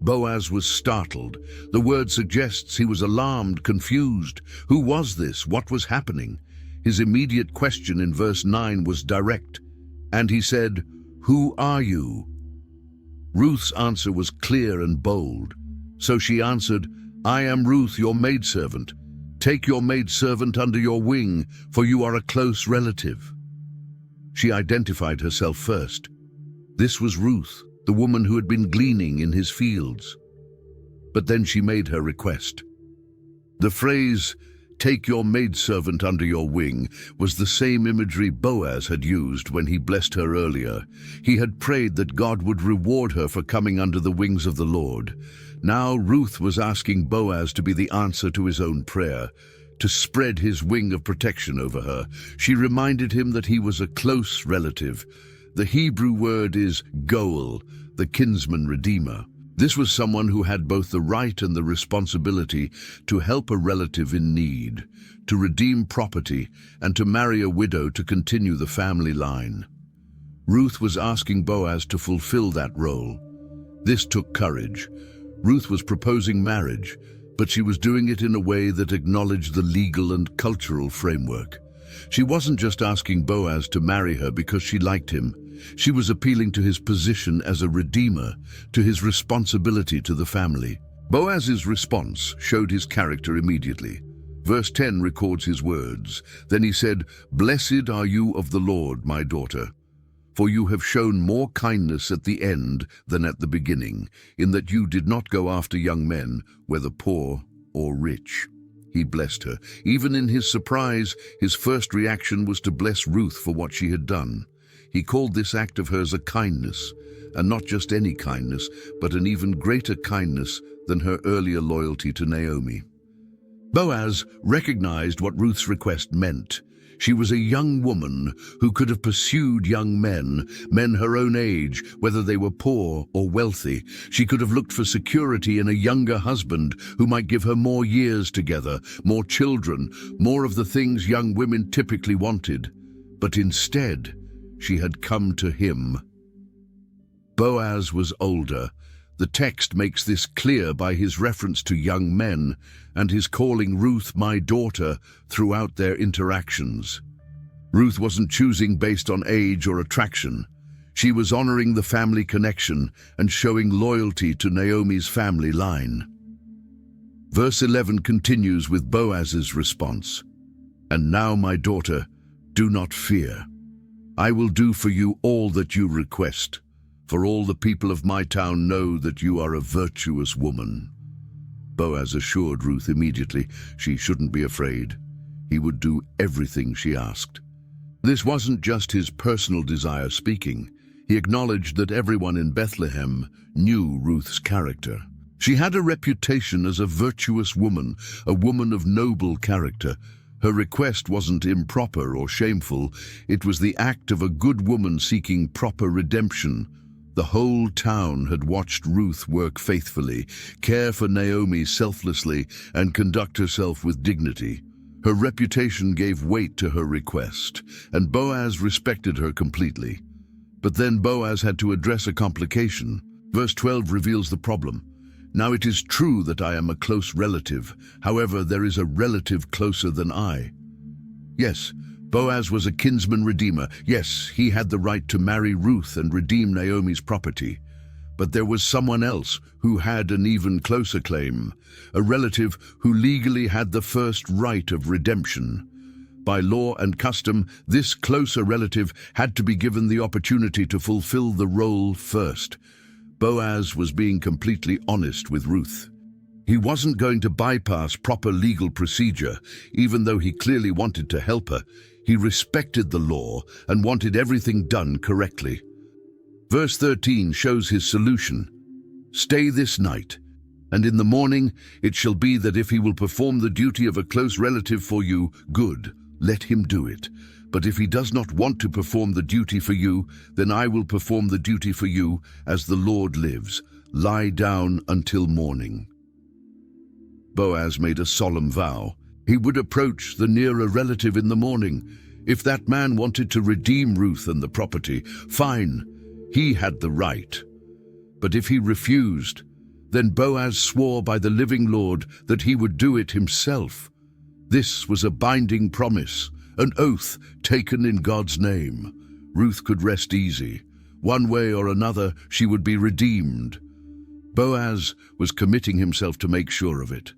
Boaz was startled. The word suggests he was alarmed, confused. Who was this? What was happening? His immediate question in verse 9 was direct, and he said, "Who are you?" Ruth's answer was clear and bold. So she answered, "I am Ruth, your maidservant. Take your maidservant under your wing, for you are a close relative." She identified herself first. This was Ruth, the woman who had been gleaning in his fields. But then she made her request. The phrase, "Take your maidservant under your wing," was the same imagery Boaz had used when he blessed her earlier. He had prayed that God would reward her for coming under the wings of the Lord. Now Ruth was asking Boaz to be the answer to his own prayer, to spread his wing of protection over her. She reminded him that he was a close relative. The Hebrew word is goel, the kinsman redeemer. This was someone who had both the right and the responsibility to help a relative in need, to redeem property, and to marry a widow to continue the family line. Ruth was asking Boaz to fulfill that role. This took courage. Ruth was proposing marriage, but she was doing it in a way that acknowledged the legal and cultural framework. She wasn't just asking Boaz to marry her because she liked him. She was appealing to his position as a redeemer, to his responsibility to the family. Boaz's response showed his character immediately. Verse 10 records his words. Then he said, "Blessed are you of the Lord, my daughter, for you have shown more kindness at the end than at the beginning, in that you did not go after young men, whether poor or rich." He blessed her. Even in his surprise, his first reaction was to bless Ruth for what she had done. He called this act of hers a kindness, and not just any kindness, but an even greater kindness than her earlier loyalty to Naomi. Boaz recognized what Ruth's request meant. She was a young woman who could have pursued young men, men her own age, whether they were poor or wealthy. She could have looked for security in a younger husband who might give her more years together, more children, more of the things young women typically wanted. But instead, she had come to him. Boaz was older. The text makes this clear by his reference to young men and his calling Ruth "my daughter" throughout their interactions. Ruth wasn't choosing based on age or attraction. She was honoring the family connection and showing loyalty to Naomi's family line. Verse 11 continues with Boaz's response. "And now, my daughter, do not fear. I will do for you all that you request. For all the people of my town know that you are a virtuous woman." Boaz assured Ruth immediately she shouldn't be afraid. He would do everything she asked. This wasn't just his personal desire speaking. He acknowledged that everyone in Bethlehem knew Ruth's character. She had a reputation as a virtuous woman, a woman of noble character. Her request wasn't improper or shameful. It was the act of a good woman seeking proper redemption. The whole town had watched Ruth work faithfully, care for Naomi selflessly, and conduct herself with dignity. Her reputation gave weight to her request, and Boaz respected her completely. But then Boaz had to address a complication. Verse 12 reveals the problem. "Now it is true that I am a close relative. However, there is a relative closer than I." Yes, Boaz was a kinsman redeemer. Yes, he had the right to marry Ruth and redeem Naomi's property. But there was someone else who had an even closer claim, a relative who legally had the first right of redemption. By law and custom, this closer relative had to be given the opportunity to fulfill the role first. Boaz was being completely honest with Ruth. He wasn't going to bypass proper legal procedure, even though he clearly wanted to help her. He respected the law and wanted everything done correctly. Verse 13 shows his solution. "Stay this night, and in the morning it shall be that if he will perform the duty of a close relative for you, good, let him do it. But if he does not want to perform the duty for you, then I will perform the duty for you, as the Lord lives. Lie down until morning." Boaz made a solemn vow. He would approach the nearer relative in the morning. If that man wanted to redeem Ruth and the property, fine, he had the right. But if he refused, then Boaz swore by the living Lord that he would do it himself. This was a binding promise, an oath taken in God's name. Ruth could rest easy. One way or another, she would be redeemed. Boaz was committing himself to make sure of it.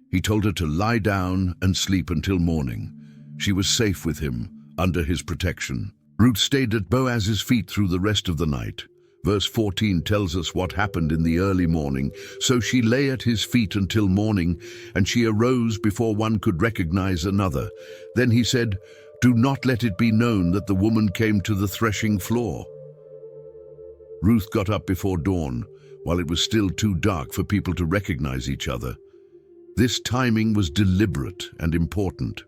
He told her to lie down and sleep until morning. She was safe with him, under his protection. Ruth stayed at Boaz's feet through the rest of the night. Verse 14 tells us what happened in the early morning. "So she lay at his feet until morning, and she arose before one could recognize another. Then he said, 'Do not let it be known that the woman came to the threshing floor.'" Ruth got up before dawn, while it was still too dark for people to recognize each other. This timing was deliberate and important.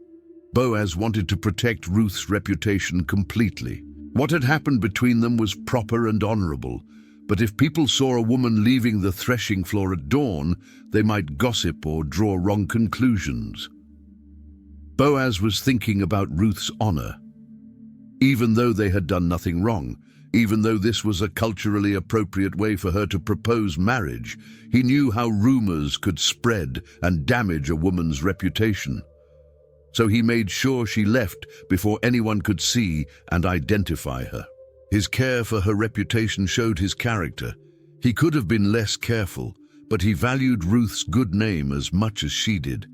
Boaz wanted to protect Ruth's reputation completely. What had happened between them was proper and honorable, but if people saw a woman leaving the threshing floor at dawn, they might gossip or draw wrong conclusions. Boaz was thinking about Ruth's honor. Even though they had done nothing wrong, even though this was a culturally appropriate way for her to propose marriage, he knew how rumors could spread and damage a woman's reputation. So he made sure she left before anyone could see and identify her. His care for her reputation showed his character. He could have been less careful, but he valued Ruth's good name as much as she did.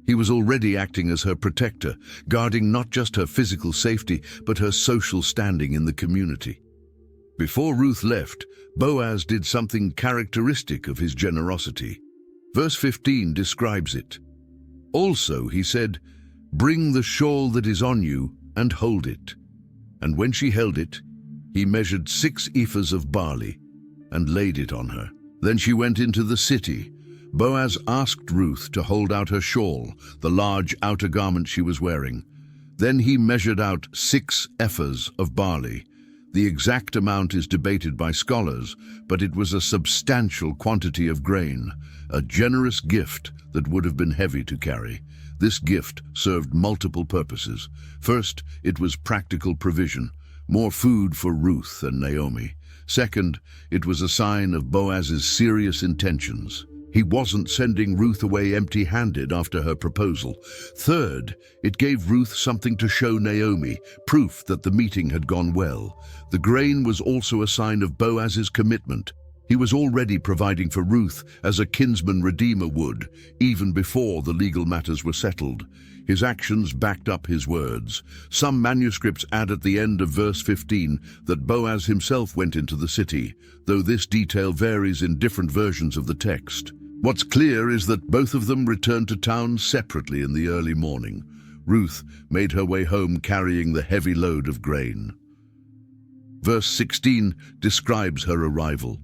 He was already acting as her protector, guarding not just her physical safety, but her social standing in the community. Before Ruth left, Boaz did something characteristic of his generosity. Verse 15 describes it. Also, he said, "Bring the shawl that is on you and hold it." And when she held it, he measured 6 ephahs of barley and laid it on her. Then she went into the city. Boaz asked Ruth to hold out her shawl, the large outer garment she was wearing. Then he measured out 6 ephahs of barley. The exact amount is debated by scholars, but it was a substantial quantity of grain, a generous gift that would have been heavy to carry. This gift served multiple purposes. First, it was practical provision, more food for Ruth and Naomi. Second, it was a sign of Boaz's serious intentions. He wasn't sending Ruth away empty-handed after her proposal. Third, it gave Ruth something to show Naomi, proof that the meeting had gone well. The grain was also a sign of Boaz's commitment. He was already providing for Ruth as a kinsman redeemer would, even before the legal matters were settled. His actions backed up his words. Some manuscripts add at the end of verse 15 that Boaz himself went into the city, though this detail varies in different versions of the text. What's clear is that both of them returned to town separately in the early morning. Ruth made her way home carrying the heavy load of grain. Verse 16 describes her arrival.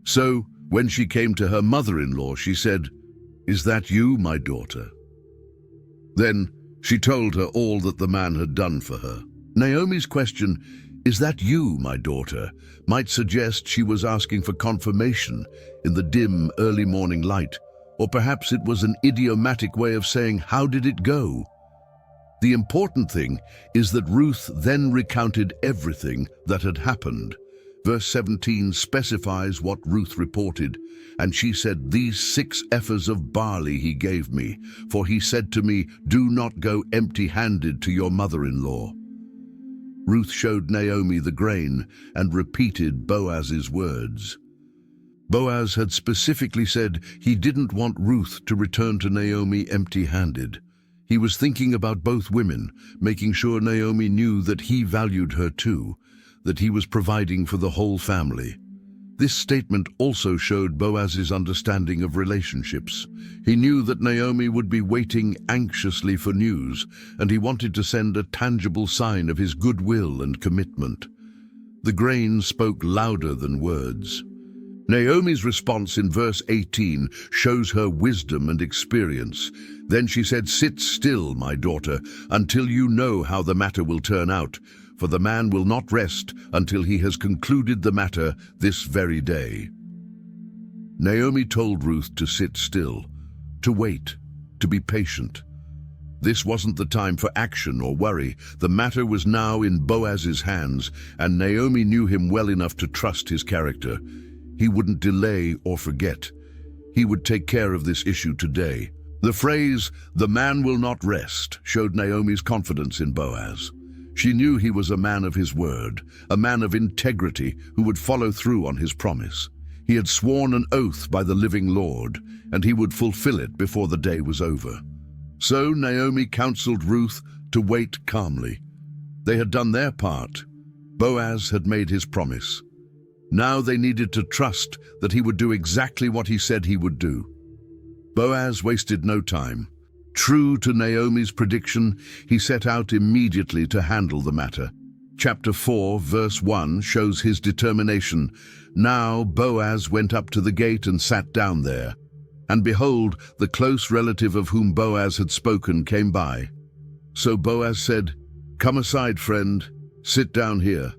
So, when she came to her mother-in-law, she said, "Is that you, my daughter?" Then she told her all that the man had done for her. Naomi's question, "Is that you, my daughter?" might suggest she was asking for confirmation in the dim, early morning light, or perhaps it was an idiomatic way of saying, "How did it go?" The important thing is that Ruth then recounted everything that had happened. Verse 17 specifies what Ruth reported, and she said, "These 6 ephahs of barley he gave me, for he said to me, 'Do not go empty-handed to your mother-in-law.'" Ruth showed Naomi the grain and repeated Boaz's words. Boaz had specifically said he didn't want Ruth to return to Naomi empty-handed. He was thinking about both women, making sure Naomi knew that he valued her too, that he was providing for the whole family. This statement also showed Boaz's understanding of relationships. He knew that Naomi would be waiting anxiously for news, and he wanted to send a tangible sign of his goodwill and commitment. The grain spoke louder than words. Naomi's response in verse 18 shows her wisdom and experience. Then she said, "Sit still, my daughter, until you know how the matter will turn out, for the man will not rest until he has concluded the matter this very day." Naomi told Ruth to sit still, to wait, to be patient. This wasn't the time for action or worry. The matter was now in Boaz's hands, and Naomi knew him well enough to trust his character. He wouldn't delay or forget. He would take care of this issue today. The phrase, "the man will not rest," showed Naomi's confidence in Boaz. She knew he was a man of his word, a man of integrity who would follow through on his promise. He had sworn an oath by the living Lord, and he would fulfill it before the day was over. So Naomi counseled Ruth to wait calmly. They had done their part. Boaz had made his promise. Now they needed to trust that he would do exactly what he said he would do. Boaz wasted no time. True to Naomi's prediction, he set out immediately to handle the matter. Chapter 4, verse 1 shows his determination. Now Boaz went up to the gate and sat down there. And behold, the close relative of whom Boaz had spoken came by. So Boaz said, "Come aside, friend, sit down here."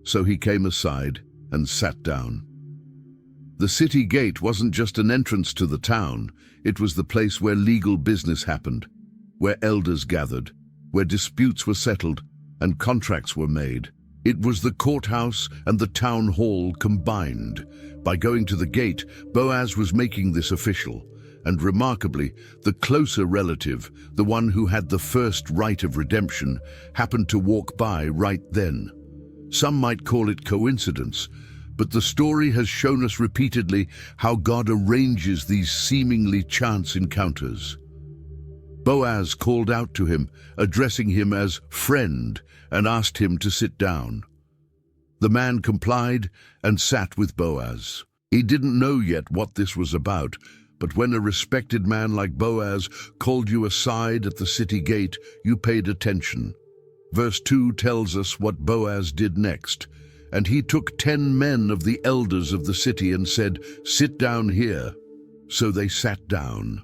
So he came aside and sat down. The city gate wasn't just an entrance to the town. It was the place where legal business happened, where elders gathered, where disputes were settled and contracts were made. It was the courthouse and the town hall combined. By going to the gate, Boaz was making this official, and remarkably, the closer relative, the one who had the first right of redemption, happened to walk by right then. Some might call it coincidence, but the story has shown us repeatedly how God arranges these seemingly chance encounters. Boaz called out to him, addressing him as friend, and asked him to sit down. The man complied and sat with Boaz. He didn't know yet what this was about, but when a respected man like Boaz called you aside at the city gate, you paid attention. Verse 2 tells us what Boaz did next. And he took 10 men of the elders of the city and said, "Sit down here." So they sat down.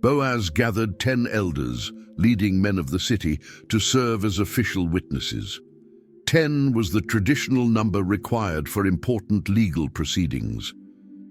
Boaz gathered 10 elders, leading men of the city, to serve as official witnesses. 10 was the traditional number required for important legal proceedings.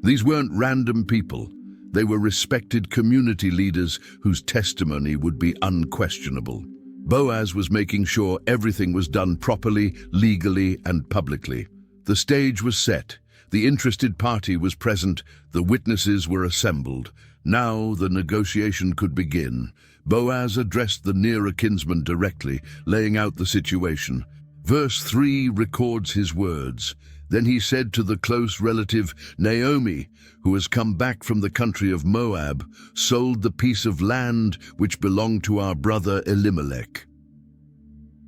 These weren't random people. They were respected community leaders whose testimony would be unquestionable. Boaz was making sure everything was done properly, legally, and publicly. The stage was set. The interested party was present. The witnesses were assembled. Now the negotiation could begin. Boaz addressed the nearer kinsman directly, laying out the situation. Verse 3 records his words. Then he said to the close relative, Naomi, who has come back from the country of Moab, sold the piece of land which belonged to our brother Elimelech.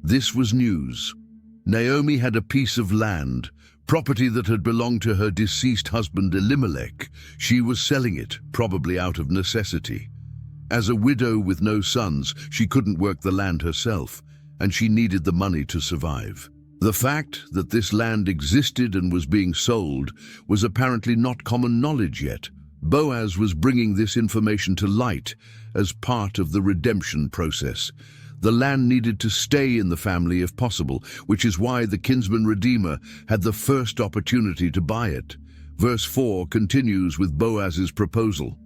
This was news. Naomi had a piece of land, property that had belonged to her deceased husband Elimelech. She was selling it, probably out of necessity. As a widow with no sons, she couldn't work the land herself, and she needed the money to survive. The fact that this land existed and was being sold was apparently not common knowledge yet. Boaz was bringing this information to light as part of the redemption process. The land needed to stay in the family if possible, which is why the kinsman redeemer had the first opportunity to buy it. Verse 4 continues with Boaz's proposal.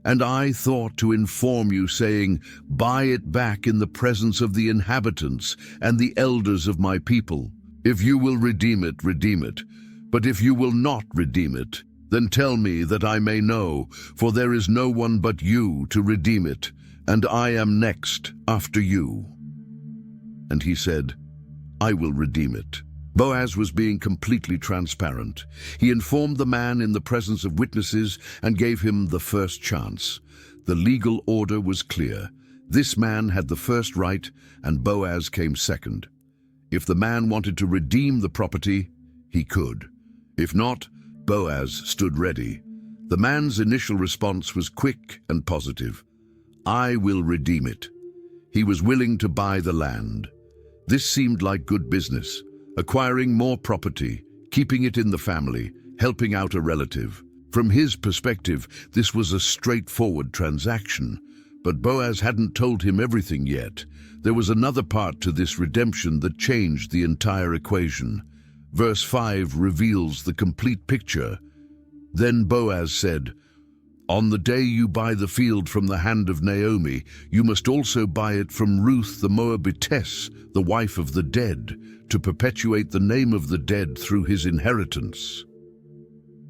And I thought to inform you, saying, buy it back in the presence of the inhabitants and the elders of my people. If you will redeem it, redeem it. But if you will not redeem it, then tell me that I may know, for there is no one but you to redeem it, and I am next after you. And he said, I will redeem it. Boaz was being completely transparent. He informed the man in the presence of witnesses and gave him the first chance. The legal order was clear. This man had the first right, and Boaz came second. If the man wanted to redeem the property, he could. If not, Boaz stood ready. The man's initial response was quick and positive. I will redeem it. He was willing to buy the land. This seemed like good business. Acquiring more property, keeping it in the family, helping out a relative. From his perspective, this was a straightforward transaction. But Boaz hadn't told him everything yet. There was another part to this redemption that changed the entire equation. Verse 5 reveals the complete picture. Then Boaz said, on the day you buy the field from the hand of Naomi, you must also buy it from Ruth the Moabitess, the wife of the dead, to perpetuate the name of the dead through his inheritance.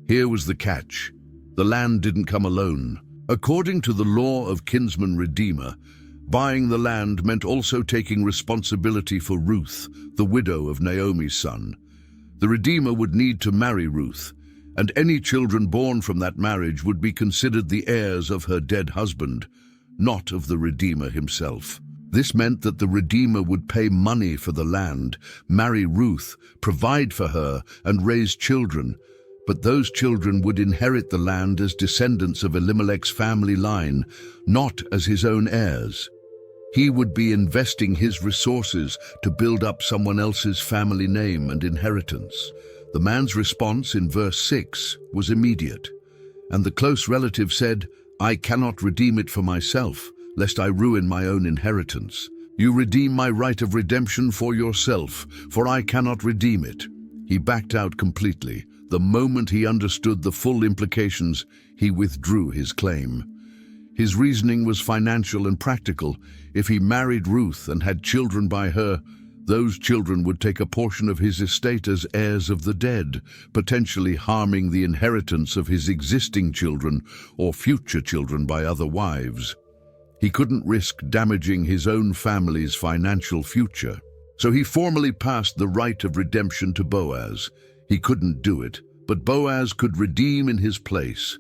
Here was the catch. The land didn't come alone. According to the law of kinsman redeemer, buying the land meant also taking responsibility for Ruth, the widow of Naomi's son. The redeemer would need to marry Ruth, and any children born from that marriage would be considered the heirs of her dead husband, not of the redeemer himself. This meant that the redeemer would pay money for the land, marry Ruth, provide for her, and raise children, but those children would inherit the land as descendants of Elimelech's family line, not as his own heirs. He would be investing his resources to build up someone else's family name and inheritance. The man's response in verse 6 was immediate, and the close relative said, I cannot redeem it for myself, lest I ruin my own inheritance. You redeem my right of redemption for yourself, for I cannot redeem it. He backed out completely. The moment he understood the full implications, he withdrew his claim. His reasoning was financial and practical. If he married Ruth and had children by her, those children would take a portion of his estate as heirs of the dead, potentially harming the inheritance of his existing children or future children by other wives. He couldn't risk damaging his own family's financial future. So he formally passed the right of redemption to Boaz. He couldn't do it, but Boaz could redeem in his place.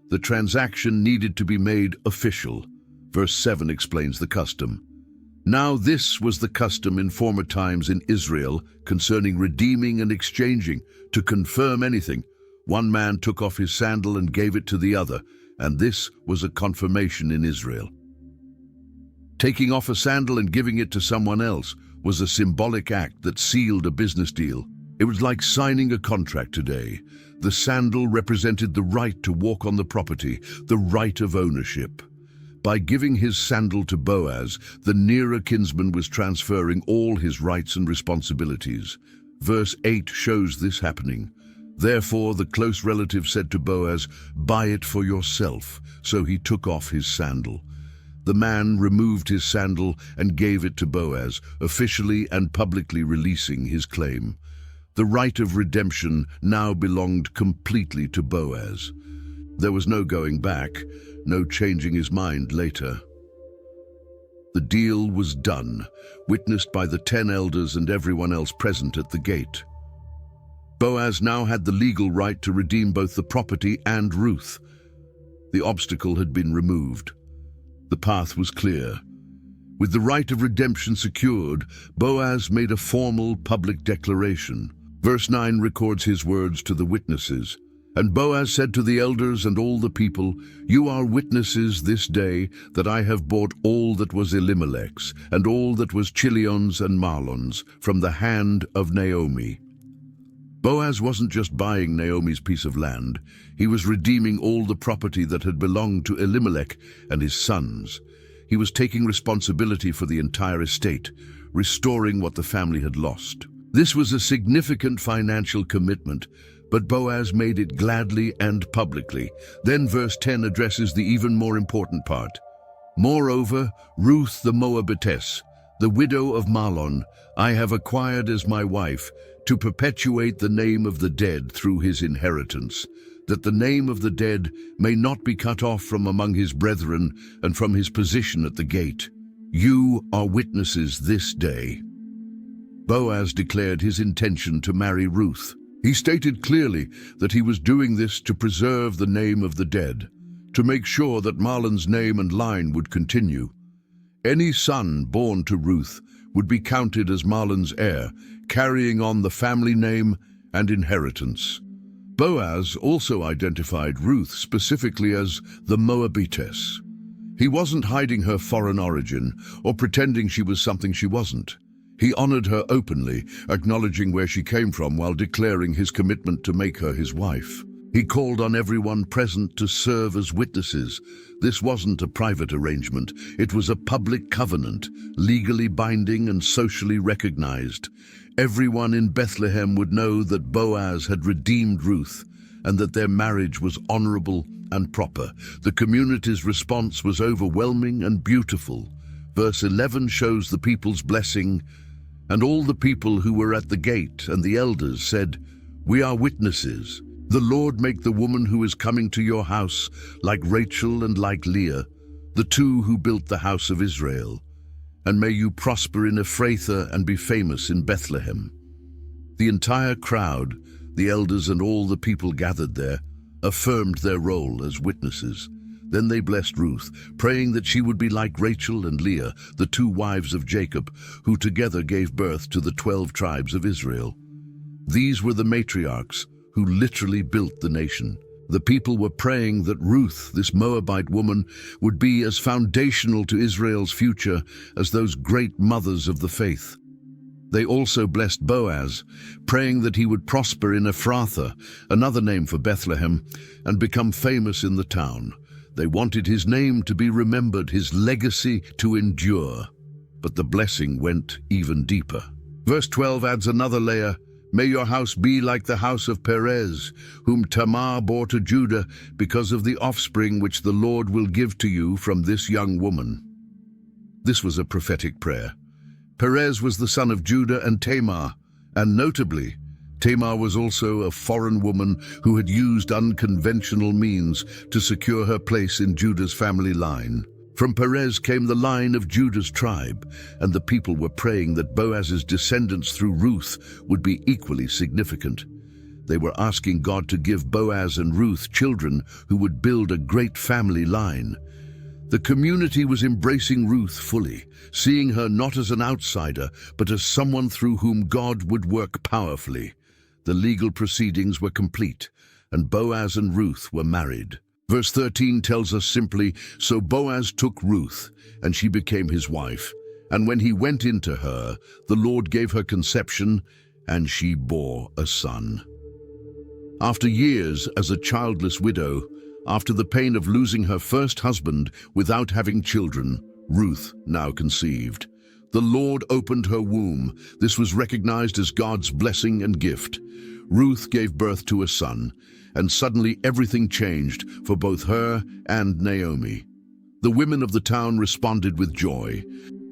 The transaction needed to be made official. Verse 7 explains the custom. Now this was the custom in former times in Israel concerning redeeming and exchanging. To confirm anything, one man took off his sandal and gave it to the other, and this was a confirmation in Israel. Taking off a sandal and giving it to someone else was a symbolic act that sealed a business deal. It was like signing a contract today. The sandal represented the right to walk on the property, the right of ownership. By giving his sandal to Boaz, the nearer kinsman was transferring all his rights and responsibilities. Verse 8 shows this happening. Therefore the close relative said to Boaz, "Buy it for yourself." So he took off his sandal. The man removed his sandal and gave it to Boaz, officially and publicly releasing his claim. The right of redemption now belonged completely to Boaz. There was no going back, no changing his mind later. The deal was done, witnessed by the 10 elders and everyone else present at the gate. Boaz now had the legal right to redeem both the property and Ruth. The obstacle had been removed. The path was clear. With the right of redemption secured, Boaz made a formal public declaration. Verse 9 records his words to the witnesses. And Boaz said to the elders and all the people, "You are witnesses this day that I have bought all that was Elimelech's, and all that was Chilion's and Mahlon's, from the hand of Naomi." Boaz wasn't just buying Naomi's piece of land. He was redeeming all the property that had belonged to Elimelech and his sons. He was taking responsibility for the entire estate, restoring what the family had lost. This was a significant financial commitment, but Boaz made it gladly and publicly. Then verse 10 addresses the even more important part. Moreover, Ruth the Moabitess, the widow of Mahlon, I have acquired as my wife, to perpetuate the name of the dead through his inheritance, that the name of the dead may not be cut off from among his brethren and from his position at the gate. You are witnesses this day. Boaz declared his intention to marry Ruth. He stated clearly that he was doing this to preserve the name of the dead, to make sure that Mahlon's name and line would continue. Any son born to Ruth would be counted as Mahlon's heir, carrying on the family name and inheritance. Boaz also identified Ruth specifically as the Moabitess. He wasn't hiding her foreign origin or pretending she was something she wasn't. He honored her openly, acknowledging where she came from while declaring his commitment to make her his wife. He called on everyone present to serve as witnesses. This wasn't a private arrangement. It was a public covenant, legally binding and socially recognized. Everyone in Bethlehem would know that Boaz had redeemed Ruth and that their marriage was honorable and proper. The community's response was overwhelming and beautiful. Verse 11 shows the people's blessing. And all the people who were at the gate and the elders said, "We are witnesses. The Lord make the woman who is coming to your house like Rachel and like Leah, the two who built the house of Israel. And may you prosper in Ephrathah and be famous in Bethlehem." The entire crowd, the elders and all the people gathered there, affirmed their role as witnesses. Then they blessed Ruth, praying that she would be like Rachel and Leah, the two wives of Jacob, who together gave birth to the 12 tribes of Israel. These were the matriarchs who literally built the nation. The people were praying that Ruth, this Moabite woman, would be as foundational to Israel's future as those great mothers of the faith. They also blessed Boaz, praying that he would prosper in Ephrathah, another name for Bethlehem, and become famous in the town. They wanted his name to be remembered, his legacy to endure. But the blessing went even deeper. Verse 12 adds another layer. May your house be like the house of Perez, whom Tamar bore to Judah, because of the offspring which the Lord will give to you from this young woman. This was a prophetic prayer. Perez was the son of Judah and Tamar, and notably, Tamar was also a foreign woman who had used unconventional means to secure her place in Judah's family line. From Perez came the line of Judah's tribe, and the people were praying that Boaz's descendants through Ruth would be equally significant. They were asking God to give Boaz and Ruth children who would build a great family line. The community was embracing Ruth fully, seeing her not as an outsider, but as someone through whom God would work powerfully. The legal proceedings were complete, and Boaz and Ruth were married. Verse 13 tells us simply, "So Boaz took Ruth, and she became his wife. And when he went into her, the Lord gave her conception, and she bore a son." After years as a childless widow, after the pain of losing her first husband without having children, Ruth now conceived. The Lord opened her womb. This was recognized as God's blessing and gift. Ruth gave birth to a son, and suddenly everything changed for both her and Naomi. The women of the town responded with joy.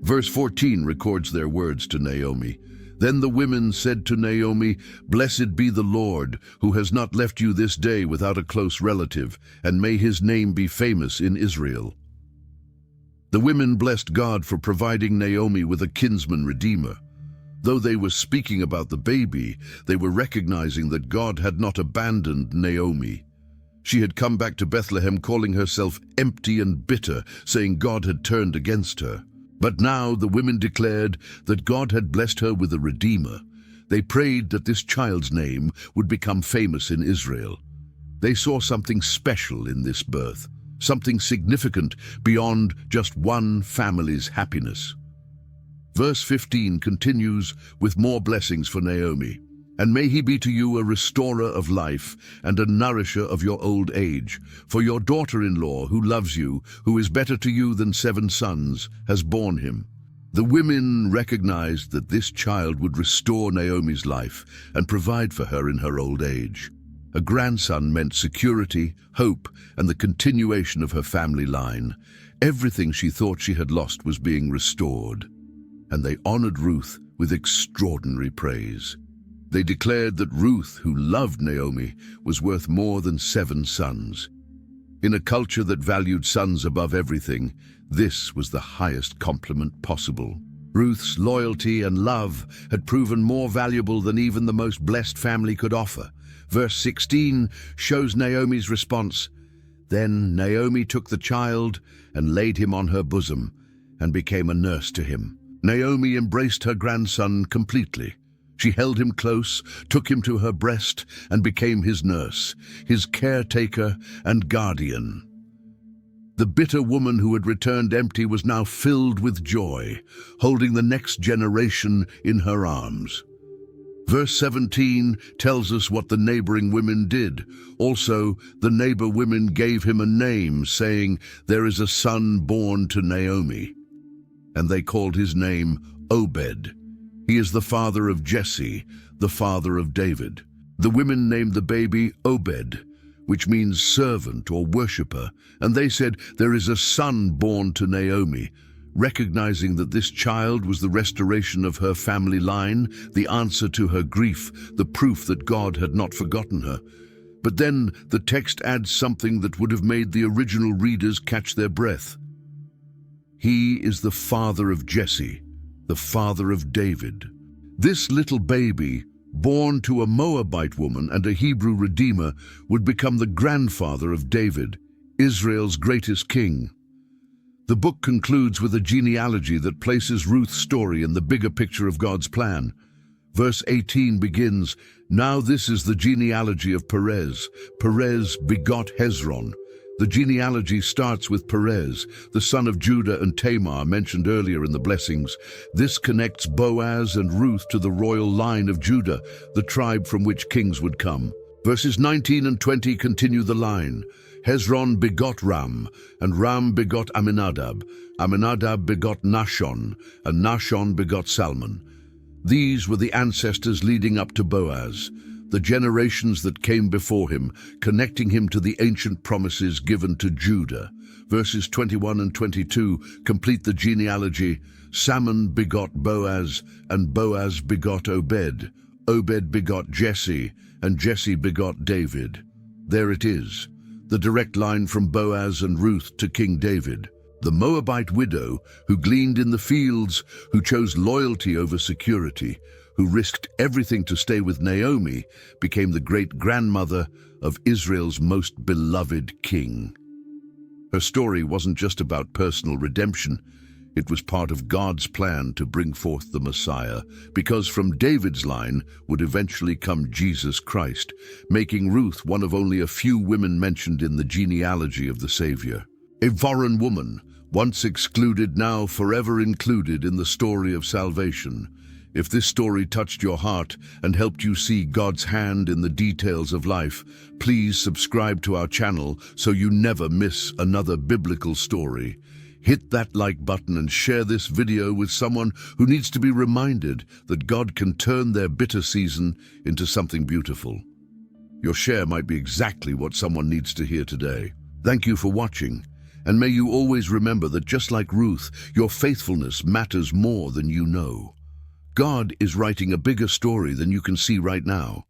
Verse 14 records their words to Naomi. "Then the women said to Naomi, 'Blessed be the Lord, who has not left you this day without a close relative, and may his name be famous in Israel.'" The women blessed God for providing Naomi with a kinsman redeemer. Though they were speaking about the baby, they were recognizing that God had not abandoned Naomi. She had come back to Bethlehem calling herself empty and bitter, saying God had turned against her. But now the women declared that God had blessed her with a redeemer. They prayed that this child's name would become famous in Israel. They saw something special in this birth, something significant beyond just one family's happiness. Verse 15 continues with more blessings for Naomi. "And may he be to you a restorer of life and a nourisher of your old age. For your daughter-in-law, who loves you, who is better to you than 7 sons, has borne him." The women recognized that this child would restore Naomi's life and provide for her in her old age. A grandson meant security, hope, and the continuation of her family line. Everything she thought she had lost was being restored. And they honored Ruth with extraordinary praise. They declared that Ruth, who loved Naomi, was worth more than 7 sons. In a culture that valued sons above everything, this was the highest compliment possible. Ruth's loyalty and love had proven more valuable than even the most blessed family could offer. Verse 16 shows Naomi's response. "Then Naomi took the child and laid him on her bosom and became a nurse to him." Naomi embraced her grandson completely. She held him close, took him to her breast, and became his nurse, his caretaker and guardian. The bitter woman who had returned empty was now filled with joy, holding the next generation in her arms. Verse 17 tells us what the neighboring women did. Also, the neighbor women gave him a name, saying, "There is a son born to Naomi." And they called his name Obed. He is the father of Jesse, the father of David. The women named the baby Obed, which means servant or worshipper, and they said, "There is a son born to Naomi," recognizing that this child was the restoration of her family line, the answer to her grief, the proof that God had not forgotten her. But then the text adds something that would have made the original readers catch their breath. He is the father of Jesse, the father of David. This little baby, born to a Moabite woman and a Hebrew redeemer, would become the grandfather of David, Israel's greatest king. The book concludes with a genealogy that places Ruth's story in the bigger picture of God's plan. Verse 18 begins, "Now this is the genealogy of Perez. Perez begot Hezron." The genealogy starts with Perez, the son of Judah and Tamar, mentioned earlier in the blessings. This connects Boaz and Ruth to the royal line of Judah, the tribe from which kings would come. Verses 19 and 20 continue the line. Hezron begot Ram, and Ram begot Amminadab. Amminadab begot Nahshon, and Nahshon begot Salmon. These were the ancestors leading up to Boaz, the generations that came before him, connecting him to the ancient promises given to Judah. Verses 21 and 22 complete the genealogy. Salmon begot Boaz, and Boaz begot Obed. Obed begot Jesse, and Jesse begot David. There it is, the direct line from Boaz and Ruth to King David. The Moabite widow who gleaned in the fields, who chose loyalty over security, who risked everything to stay with Naomi, became the great-grandmother of Israel's most beloved king. Her story wasn't just about personal redemption. It was part of God's plan to bring forth the Messiah, because from David's line would eventually come Jesus Christ, making Ruth one of only a few women mentioned in the genealogy of the Savior. A foreign woman, once excluded, now forever included in the story of salvation. If this story touched your heart and helped you see God's hand in the details of life, please subscribe to our channel so you never miss another biblical story. Hit that like button and share this video with someone who needs to be reminded that God can turn their bitter season into something beautiful. Your share might be exactly what someone needs to hear today. Thank you for watching, and may you always remember that just like Ruth, your faithfulness matters more than you know. God is writing a bigger story than you can see right now.